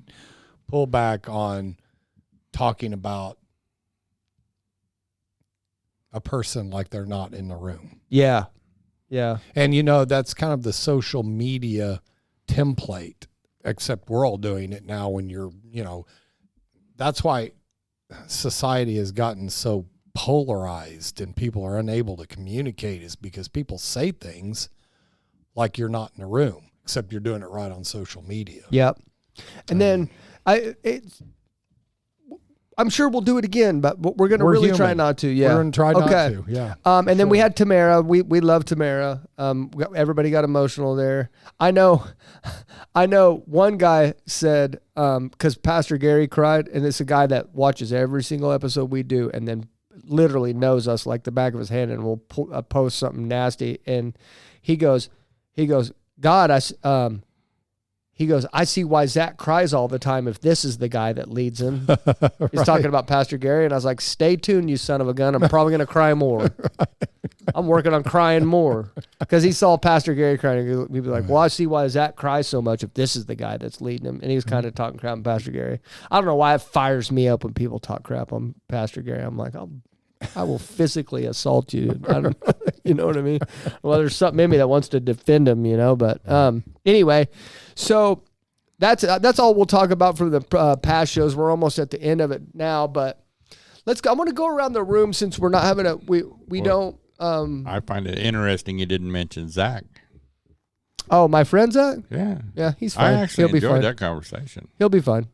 C: pull back on talking about a person like they're not in the room.
A: Yeah. Yeah.
C: And, that's kind of the social media template, except we're all doing it now when you're, that's why society has gotten so polarized and people are unable to communicate is because people say things like you're not in the room, except you're doing it right on social media.
A: Yep. And then I'm sure we'll do it again, but we're going to really
C: human.
A: Try not to. Yeah.
C: We're going to try not to. Yeah.
A: And then we had Tamara. We love Tamara. Everybody got emotional there. I know one guy said, cause Pastor Gary cried, and it's a guy that watches every single episode we do. And then literally knows us like the back of his hand and will post something nasty. And he goes, God, he goes, I see why Zach cries all the time if this is the guy that leads him. He's talking about Pastor Gary, and I was like, stay tuned, you son of a gun. I'm probably going to cry more. I'm working on crying more. Because he saw Pastor Gary crying. He'd be like, well, I see why Zach cries so much if this is the guy that's leading him. And he was kind of talking crap on Pastor Gary. I don't know why it fires me up when people talk crap on Pastor Gary. I'm like, I will physically assault you. You know what I mean? Well, there's something in me that wants to defend him, but anyway, so that's all we'll talk about for the past shows. We're almost at the end of it now, but let's go. I'm going to go around the room since we're not having don't.
B: I find it interesting you didn't mention Zach.
A: Oh, my friend Zach?
B: Yeah,
A: he's fine.
B: I actually enjoyed that conversation.
A: He'll be fine.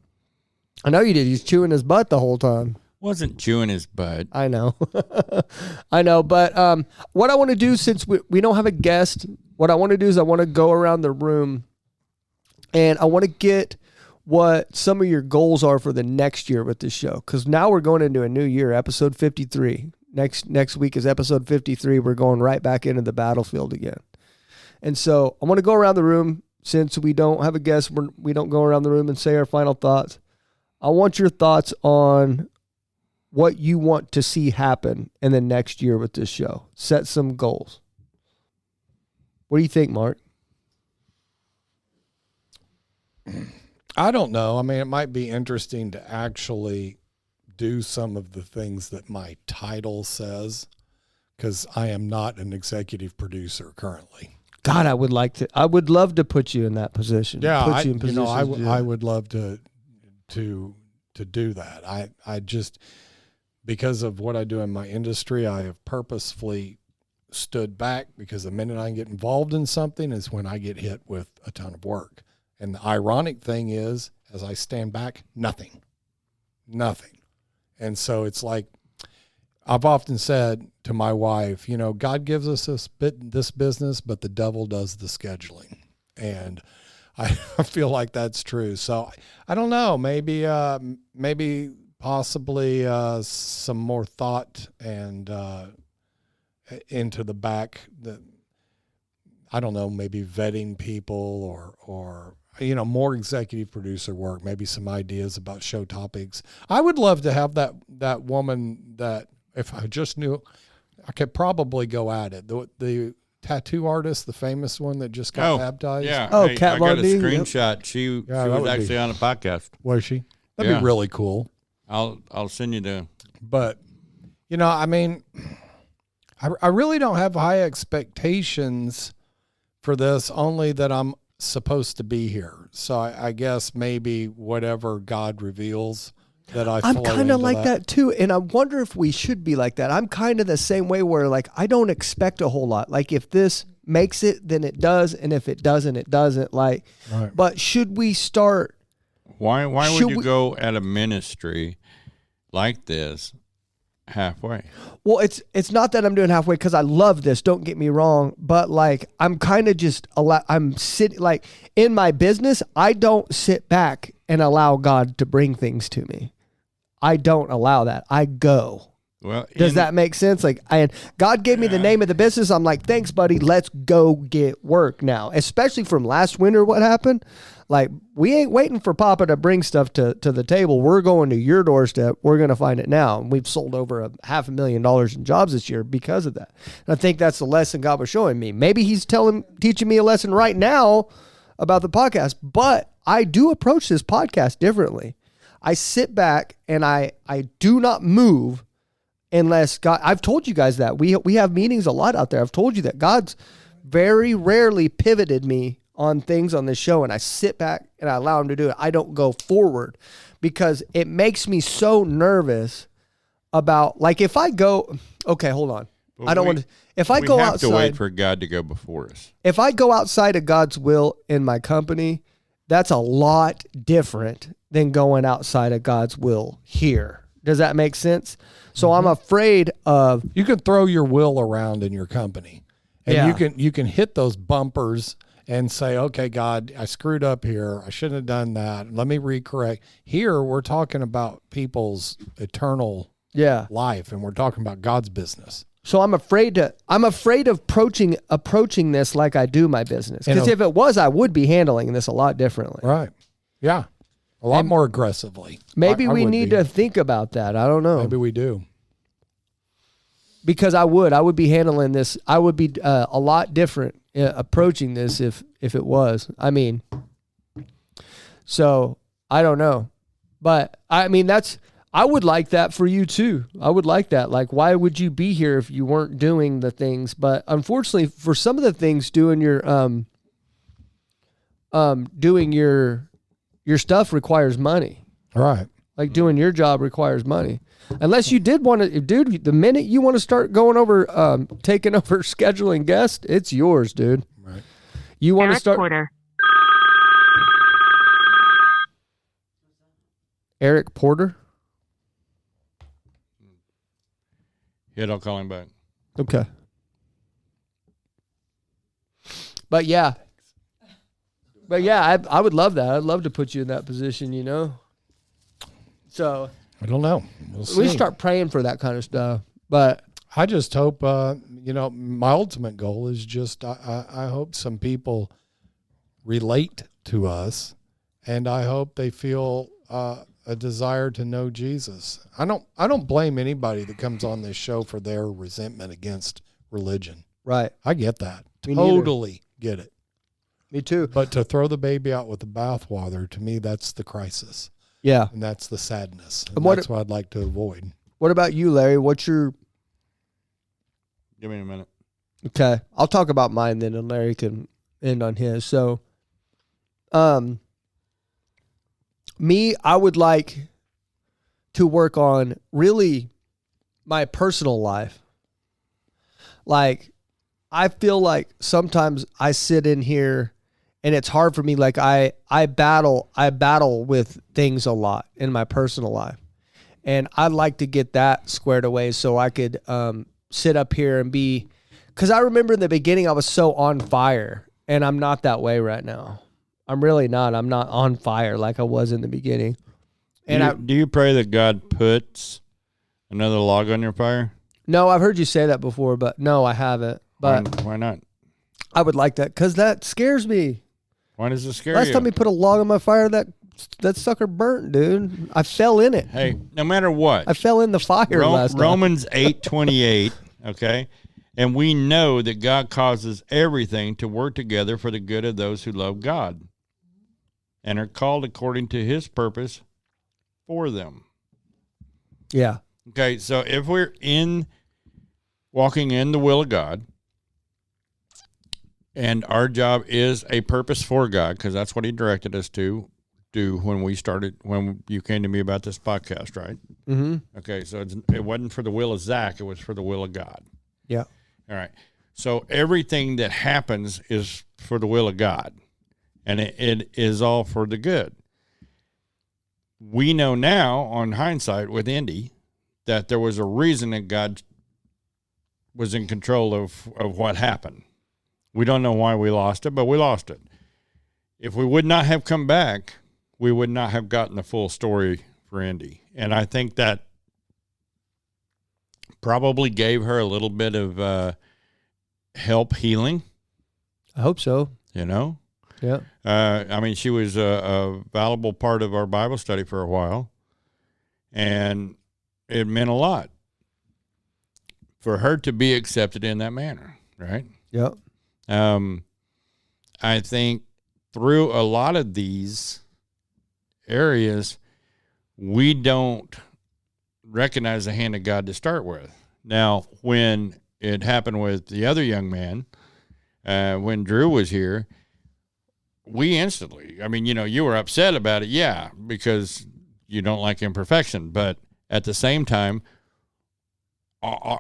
A: I know you did. He's chewing his butt the whole time.
B: Wasn't chewing his butt.
A: I know. I know. But what I want to do, since we don't have a guest, what I want to do is I want to go around the room and I want to get what some of your goals are for the next year with this show. Because now we're going into a new year, episode 53. Next week is episode 53. We're going right back into the battlefield again. And so I want to go around the room. Since we don't have a guest, we don't go around the room and say our final thoughts. I want your thoughts on what you want to see happen in the next year with this show. Set some goals. What do you think, Mark?
C: I don't know. I mean, it might be interesting to actually do some of the things that my title says, because I am not an executive producer currently. God,
A: I would love to put you in that position.
C: Yeah, I would love to do that. I just, because of what I do in my industry, I have purposefully stood back, because the minute I get involved in something is when I get hit with a ton of work. And the ironic thing is, as I stand back, nothing. And so it's like, I've often said to my wife, God gives us this business, but the devil does the scheduling. And I feel like that's true. So I don't know, maybe possibly some more thought and into the back, I don't know, maybe vetting people or more executive producer work, maybe some ideas about show topics. I would love to have that woman that, if I just knew, I could probably go at it. The tattoo artist, the famous one that just got baptized.
B: Yeah.
A: Oh,
B: hey,
A: Kat
B: I got a
A: Von D,
B: screenshot. She was actually on a podcast.
C: Was she? That'd be really cool.
B: I'll send you the.
C: But, I mean, I really don't have high expectations for this, only that I'm supposed to be here. So I guess maybe whatever God reveals that I'm
A: kind of like that too. And I wonder if we should be like that. I'm kind of the same way, where like, I don't expect a whole lot. Like, if this makes it, then it does. And if it doesn't, it doesn't. Like, right. But should we start?
B: Why would you go at a ministry like this halfway?
A: Well, it's not that I'm doing halfway, because I love this, don't get me wrong, but like, I'm kind of just I'm sitting, like, in my business, I don't sit back and allow God to bring things to me. I don't allow that. I go.
B: Well,
A: does that make sense? Like, God gave me the name of the business. I'm like, thanks, buddy. Let's go get work now. Especially from last winter, what happened? Like, we ain't waiting for Papa to bring stuff to the table. We're going to your doorstep. We're going to find it now. And we've sold over $500,000 in jobs this year because of that. And I think that's the lesson God was showing me. Maybe he's teaching me a lesson right now about the podcast, but I do approach this podcast differently. I sit back and I do not move unless God, I've told you guys that we have meetings a lot out there. I've told you that God's very rarely pivoted me on things on this show, and I sit back and I allow him to do it. I don't go forward, because it makes me so nervous about, like, if I go, okay, hold on.
B: Well,
A: I don't want to, if I go outside. We have
B: to wait for God to go before us.
A: If I go outside of God's will in my company, that's a lot different than going outside of God's will here. Does that make sense? So I'm afraid of.
C: You can throw your will around in your company, and you can hit those bumpers and say, okay, God, I screwed up here. I shouldn't have done that. Let me recorrect. Here, we're talking about people's eternal life, and we're talking about God's business.
A: So I'm afraid of approaching this like I do my business. Because if it was, I would be handling this a lot differently.
C: Right. Yeah. A lot more aggressively.
A: Maybe we need to think about that. I don't know.
C: Maybe we do.
A: Because I would be handling this. I would be a lot different approaching this if it was. I mean, so I don't know. But I mean, I would like that for you too. I would like that. Like, why would you be here if you weren't doing the things? But unfortunately, for some of the things, doing your your stuff requires money.
C: Right.
A: Like doing your job requires money. Unless you did want to, dude, the minute you want to start going over, taking over scheduling guests, it's yours, dude.
C: Right.
A: You want to
E: Eric
A: start.
E: Porter.
A: Eric Porter?
B: Yeah, I'll call him back.
A: Okay. But yeah, I would love that. I'd love to put you in that position, you know? So
C: I don't know. We'll see.
A: we start praying for that kind of stuff. But
C: I just hope, my ultimate goal is just I hope some people relate to us, and I hope they feel a desire to know Jesus. I don't blame anybody that comes on this show for their resentment against religion.
A: right.
C: I get that.
A: Me neither.
C: Totally get it.
A: Me too.
C: But to throw the baby out with the bathwater, to me, that's the crisis.
A: Yeah.
C: And that's the sadness.
A: And
C: And
A: what-
C: that's what I'd like to avoid.
A: What about you, Larry? What's your...
B: Give me a minute.
A: Okay. I'll talk about mine then, and Larry can end on his. So, me, I would like to work on really my personal life. Like, I feel like sometimes I sit in here and it's hard for me. Like I battle with things a lot in my personal life, and I'd like to get that squared away so I could, sit up here and be, cause I remember in the beginning I was so on fire, and I'm not that way right now. I'm really not. I'm not on fire like I was in the beginning. And
B: Do you pray that God puts another log on your fire?
A: No, I've heard you say that before, but no, I haven't. But
B: Why not?
A: I would like that because that scares me.
B: Why does it scare
A: Last
B: you?
A: time he put a log on my fire, that sucker burnt, dude. I fell in it.
B: Hey, no matter what,
A: I fell in the fire last time.
B: Romans 8:28, okay? And we know that God causes everything to work together for the good of those who love God and are called according to his purpose for them.
A: Yeah.
B: Okay, so if we're walking in the will of God, and our job is a purpose for God, because that's what he directed us to do when you came to me about this podcast, right?
A: Mm-hmm.
B: Okay, so it wasn't for the will of Zach, it was for the will of God.
A: Yeah.
B: All right. So everything that happens is for the will of God, and it is all for the good. We know now, on hindsight with Indy, that there was a reason that God was in control of what happened. We don't know why we lost it, but we lost it. If we would not have come back, we would not have gotten the full story for Indy. And I think that probably gave her a little bit of help healing.
A: I hope so.
B: You know?
A: Yeah.
B: I mean, she was a valuable part of our Bible study for a while, and it meant a lot for her to be accepted in that manner, right?
A: Yeah.
B: I think through a lot of these areas, we don't recognize the hand of God to start with. Now, when it happened with the other young man, when Drew was here, we instantly, I mean, you were upset about it, yeah, because you don't like imperfection, but at the same time,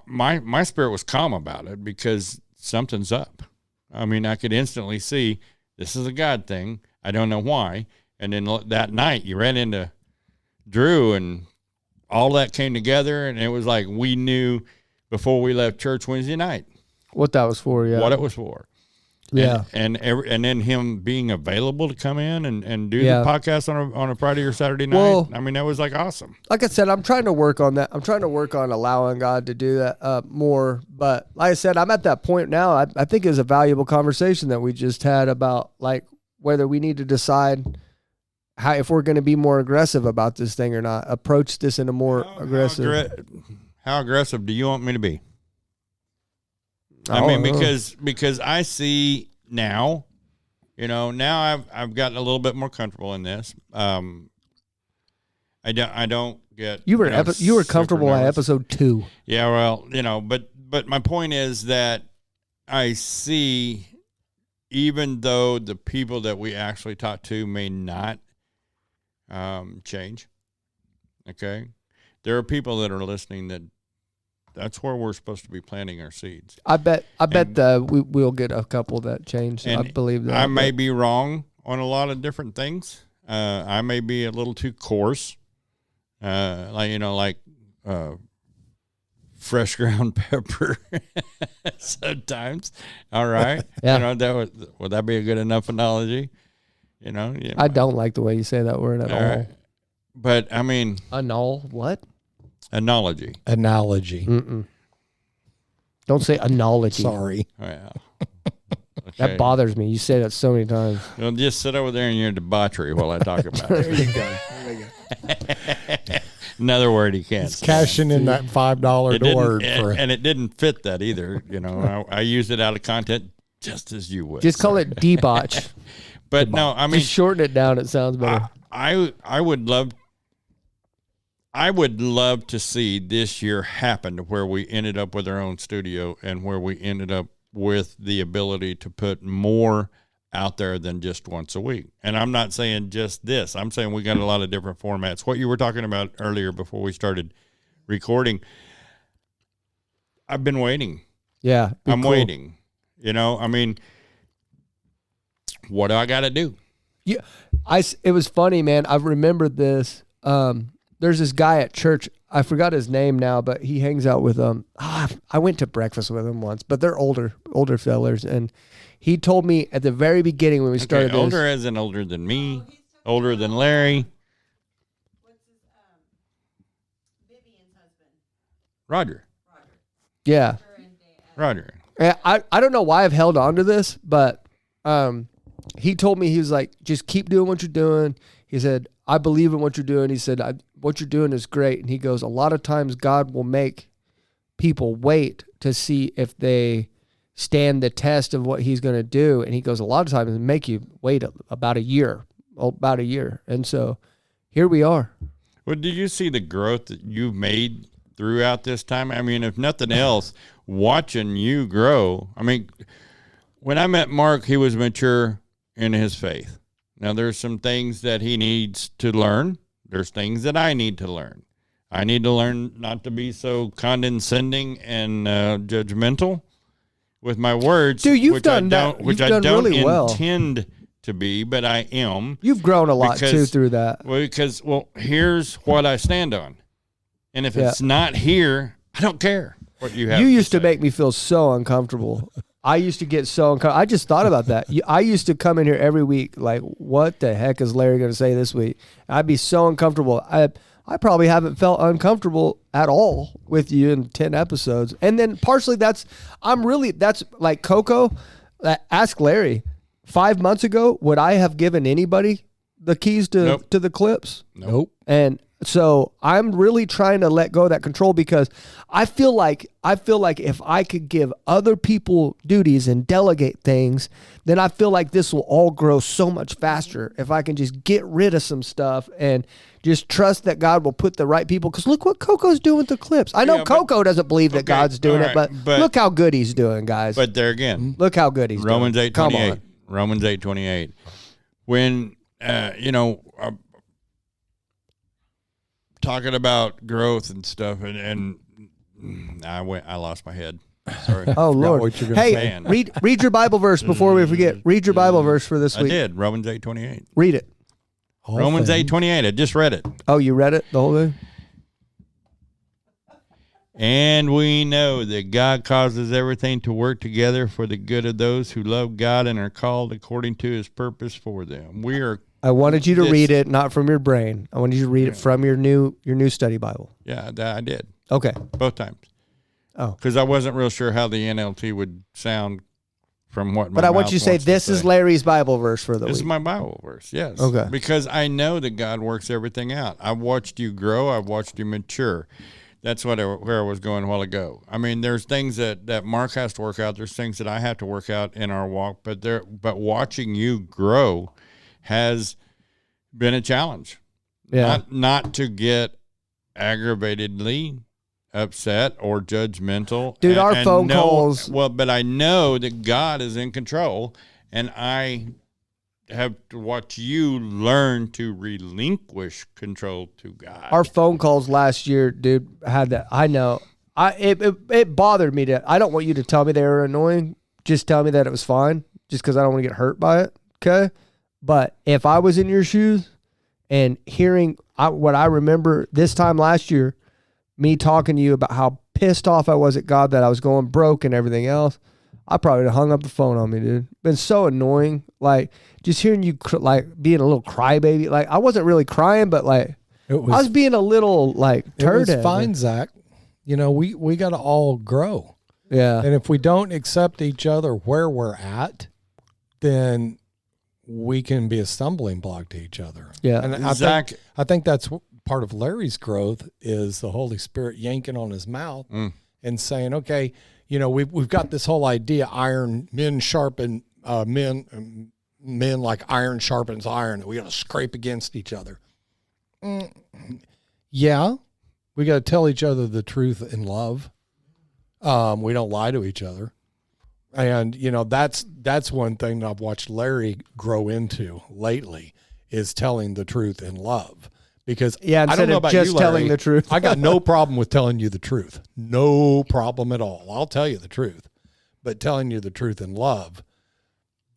B: my spirit was calm about it because something's up. I mean, I could instantly see this is a God thing. I don't know why. And then that night you ran into Drew and all that came together, and it was like we knew before we left church Wednesday night
A: What that was for, yeah.
B: what it was for.
A: Yeah.
B: And then him being available to come in and do
A: Yeah.
B: the podcast on a Friday or Saturday night.
A: Well,
B: I mean, that was like awesome.
A: Like I said, I'm trying to work on that. I'm trying to work on allowing God to do that more. But like I said, I'm at that point now. I think it was a valuable conversation that we just had about like whether we need to decide if we're going to be more aggressive about this thing or not. Approach this in a more aggressive.
B: How aggressive do you want me to be? I mean, because I see now, now I've gotten a little bit more comfortable in this. I don't get
A: You were comfortable at episode 2.
B: Yeah, well, but my point is that I see, even though the people that we actually talk to may not change. Okay. There are people that are listening that's where we're supposed to be planting our seeds.
A: I bet we'll get a couple that change. I believe that.
B: I may be wrong on a lot of different things. I may be a little too coarse. Like fresh ground pepper sometimes. All right.
A: Yeah.
B: Would that be a good enough analogy? Yeah.
A: I don't like the way you say that word at all.
B: Right. But I mean,
A: what?
C: Analogy.
A: Mm-mm. Don't say analogy.
C: Sorry.
B: Oh, yeah. Okay.
A: That bothers me. You say that so many times.
B: Just sit over there in your debauchery while I talk about it.
C: There you go.
B: Another word he can't.
C: He's cashing in that $5 word
B: and it didn't fit that either. I used it out of content just as you would.
A: Just call it debauch.
B: But no, I mean,
A: just shorten it down. It sounds better.
B: I would love to see this year happen to where we ended up with our own studio and where we ended up with the ability to put more out there than just once a week. And I'm not saying just this. I'm saying we got a lot of different formats. What you were talking about earlier before we started recording, I've been waiting.
A: Yeah.
B: I'm waiting. I mean, what do I got to do?
A: Yeah. It was funny, man. I remembered this. There's this guy at church. I forgot his name now, but he hangs out with I went to breakfast with him once, but they're older fellers, and he told me at the very beginning when we started this,
B: older as in older than me, older than Larry.
D: What's his Vivian's husband?
B: Roger.
A: Yeah.
B: Roger.
A: I don't know why I've held on to this, but he told me, he was like, just keep doing what you're doing. He said, I believe in what you're doing. He said, what you're doing is great. And he goes, a lot of times God will make people wait to see if they stand the test of what he's going to do. And he goes, a lot of times it'll make you wait about a year. And so here we are.
B: Well, did you see the growth that you've made throughout this time? I mean, if nothing else, watching you grow. I mean, when I met Mark, he was mature in his faith. Now, there's some things that he needs to learn. There's things that I need to learn. I need to learn not to be so condescending and judgmental with my words.
A: Dude, you've done that.
B: Which I don't really intend to be, but I am.
A: You've grown a lot too through that.
B: Well, here's what I stand on. And if it's not here, I don't care what you have.
A: You used to make me feel so uncomfortable. I used to get so uncomfortable. I just thought about that. I used to come in here every week like, what the heck is Larry going to say this week? I'd be so uncomfortable. I probably haven't felt uncomfortable at all with you in 10 episodes. And then partially that's like Coco. Ask Larry. 5 months ago, would I have given anybody the keys to the clips?
C: Nope.
A: And so I'm really trying to let go of that control, because I feel like if I could give other people duties and delegate things, then I feel like this will all grow so much faster if I can just get rid of some stuff and just trust that God will put the right people. Because look what Coco's doing with the clips. I know Coco doesn't believe that God's doing it, but look how good he's doing, guys.
B: But there again,
A: look how good he's
B: doing.
A: Romans
B: 8:28. Romans 8:28. When talking about growth and stuff, and I lost my head. Sorry.
A: Oh Lord! Hey, read your Bible verse before we forget. Read your Bible verse for this week.
B: I did. Romans 8:28.
A: Read it.
B: Romans 8:28. I just read it.
A: Oh, you read it the whole thing?
B: And we know that God causes everything to work together for the good of those who love God and are called according to his purpose for them.
A: I wanted you to read it, not from your brain. I wanted you to read it from your new study Bible.
B: Yeah, I did.
A: Okay.
B: Both times.
A: Oh.
B: Because I wasn't real sure how the NLT would sound from what my
A: But I want you to say, this is Larry's Bible verse for the week.
B: This is my Bible verse, yes.
A: Okay.
B: Because I know that God works everything out. I've watched you grow. I've watched you mature. That's where I was going a while ago. I mean, there's things that Mark has to work out. There's things that I have to work out in our walk. But watching you grow has been a challenge.
A: Yeah.
B: Not to get aggravatedly upset or judgmental.
A: Dude, our phone calls.
B: Well, but I know that God is in control, and I have to watch you learn to relinquish control to God.
A: Our phone calls last year, dude, had that. I know. It bothered me to. I don't want you to tell me they were annoying. Just tell me that it was fine, just because I don't want to get hurt by it. Okay. But if I was in your shoes and hearing what I remember this time last year, me talking to you about how pissed off I was at God that I was going broke and everything else, I probably would have hung up the phone on me, dude. Been so annoying. Like, just hearing you, like, being a little crybaby. Like, I wasn't really crying, but, like, I was being a little, like, turd.
C: It was fine, Zach. You know, we got to all grow.
A: Yeah.
C: And if we don't accept each other where we're at, then we can be a stumbling block to each other.
A: Yeah.
C: And I think that's part of Larry's growth is the Holy Spirit yanking on his mouth and saying, okay, you know, we've got this whole idea, men sharpen men like iron sharpens iron, that we got to scrape against each other. Yeah, we got to tell each other the truth in love. We don't lie to each other. And, you know, that's one thing that I've watched Larry grow into lately is telling the truth in love. Because I don't know about
A: just
C: you, Larry,
A: telling the truth.
C: I got no problem with telling you the truth. No problem at all. I'll tell you the truth. But telling you the truth in love,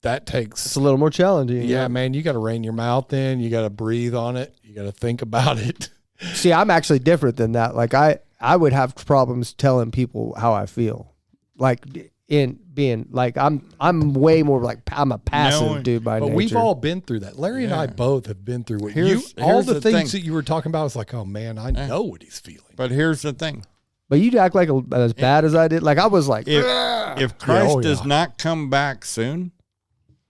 C: that takes...
A: It's a little more challenging.
C: Yeah, man, you got to rein your mouth in. You got to breathe on it. You got to think about it.
A: See, I'm actually different than that. Like, I would have problems telling people how I feel. Like, in being, like, I'm way more like, I'm a passive dude by nature.
C: But we've all been through that. Larry and I both have been through it. All the things that you were talking about, it's like, oh, man, I know what he's feeling.
B: But here's the thing.
A: But you'd act like as bad as I did. Like, I was like,
B: if Christ does not come back soon,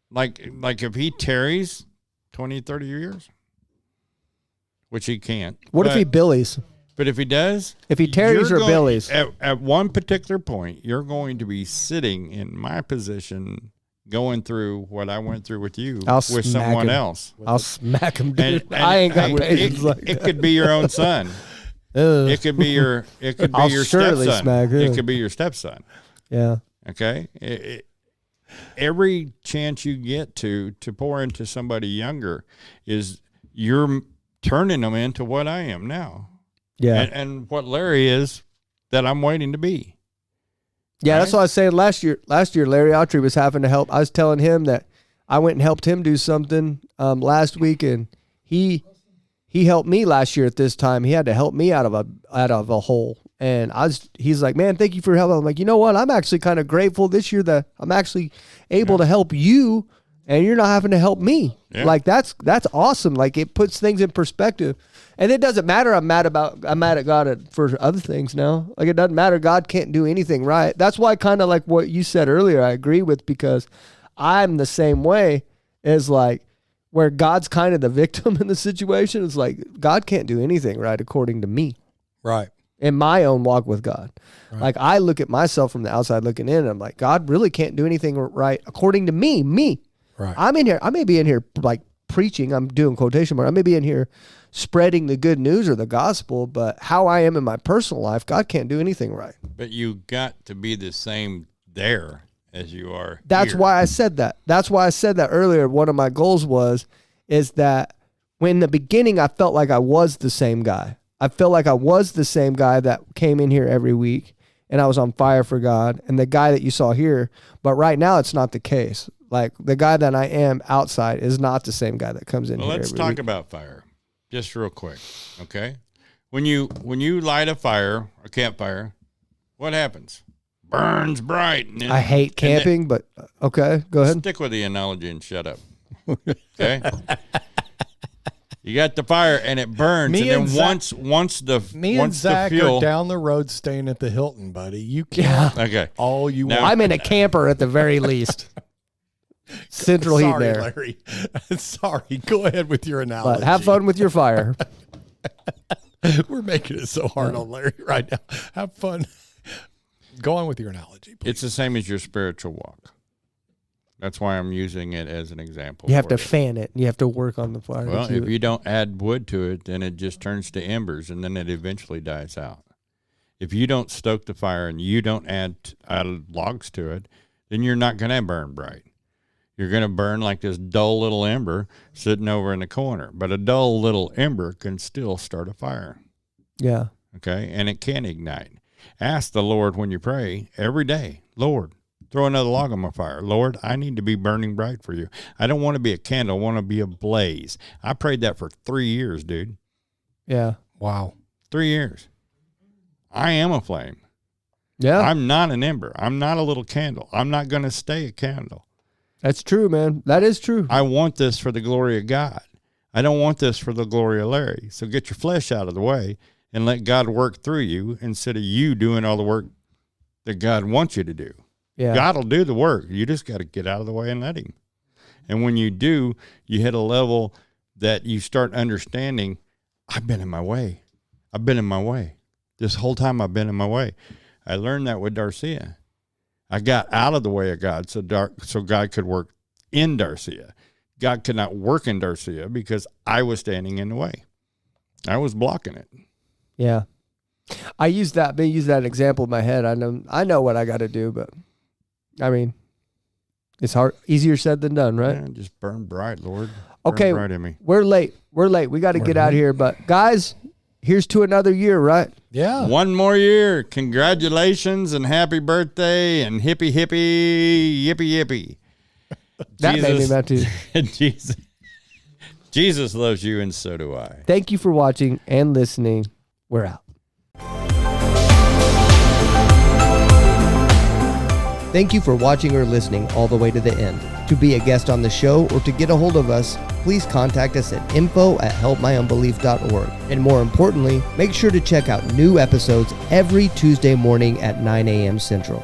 B: like if he tarries 20, 30 years, which he can't.
A: What if he billies?
B: But if he does,
A: if he tarries or billies,
B: at one particular point, you're going to be sitting in my position, going through what I went through with you with someone else.
A: I'll smack him, dude. And I ain't got patience like that.
B: It could be your own son. It could be your stepson.
A: Smack him.
B: It could be your stepson.
A: Yeah.
B: Okay. Every chance you get to pour into somebody younger is you're turning them into what I am now.
A: Yeah.
B: And what Larry is that I'm waiting to be.
A: Yeah, right? That's what I was saying last year. Last year, Larry Autry was having to help. I was telling him that I went and helped him do something last week, and he helped me last year at this time. He had to help me out of a hole. And he's like, man, thank you for helping. I'm like, you know what? I'm actually kind of grateful this year that I'm actually able to help you, and you're not having to help me. Yeah. Like that's awesome. Like it puts things in perspective. And it doesn't matter. I'm mad at God for other things now. Like it doesn't matter. God can't do anything right. That's why kind of like what you said earlier, I agree with, because I'm the same way as like where God's kind of the victim in the situation. It's like God can't do anything right according to me.
C: Right.
A: In my own walk with God. Right. Like I look at myself from the outside looking in and I'm like, God really can't do anything right according to me. Right. I'm in here. I may be in here like preaching. I'm doing quotation marks. I may be in here spreading the good news or the gospel, but how I am in my personal life, God can't do anything right.
B: But you got to be the same there as you are.
A: That's
B: here.
A: why I said that. That's why I said that earlier. One of my goals is that when in the beginning I felt like I was the same guy. I felt like I was the same guy that came in here every week and I was on fire for God and the guy that you saw here. But right now it's not the case. Like the guy that I am outside is not the same guy that comes in here.
B: Let's talk about fire. Just real quick, okay? When you light a fire, a campfire, what happens? Burns bright.
A: I hate camping, but okay, go ahead.
B: Stick with the analogy and shut up. Okay? You got the fire and it burns, and then once
C: Zach are down the road staying at the Hilton, buddy. You can't.
B: Yeah. Okay.
C: All you
A: want. I'm in a camper at the very least. Central heat there.
C: Larry. Sorry. Go ahead with your analogy.
A: But have fun with your fire.
C: We're making it so hard on Larry right now. Have fun. Go on with your analogy, please.
B: It's the same as your spiritual walk. That's why I'm using it as an example.
A: You have to fan it. You have to work on the fire.
B: Well, if you don't add wood to it, then it just turns to embers, and then it eventually dies out. If you don't stoke the fire and you don't add logs to it, then you're not going to burn bright. You're going to burn like this dull little ember sitting over in the corner. But a dull little ember can still start a fire.
A: Yeah.
B: Okay? And it can ignite. Ask the Lord when you pray every day, Lord, throw another log on my fire. Lord, I need to be burning bright for you. I don't want to be a candle. I want to be a blaze. I prayed that for 3 years, dude.
A: Yeah.
C: Wow.
B: 3 years. I am a flame.
A: Yeah.
B: I'm not an ember. I'm not a little candle. I'm not going to stay a candle.
A: That's true, man. That is true.
B: I want this for the glory of God. I don't want this for the glory of Larry. So get your flesh out of the way and let God work through you instead of you doing all the work that God wants you to do.
A: Yeah.
B: God will do the work. You just got to get out of the way and let him. And when you do, you hit a level that you start understanding, I've been in my way. I've been in my way. This whole time I've been in my way. I learned that with Darcia. I got out of the way of God so God could work in Darcia. God could not work in Darcia because I was standing in the way. I was blocking it.
A: Yeah. I use that example in my head. I know what I got to do, but I mean, it's hard, easier said than done, right?
B: Yeah, just burn bright, Lord.
A: Okay.
B: Burn bright in me.
A: We're late. We got to get out of here, but guys, here's to another year, right?
C: Yeah.
B: One more year. Congratulations and happy birthday and hippie, yippee, yippee.
A: That made me mad too.
B: Jesus loves you and so do I.
A: Thank you for watching and listening. We're out. Thank you for watching or listening all the way to the end. To be a guest on the show or to get a hold of us, please contact us at info@helpmyunbelief.org. And more importantly, make sure to check out new episodes every Tuesday morning at 9 a.m. Central.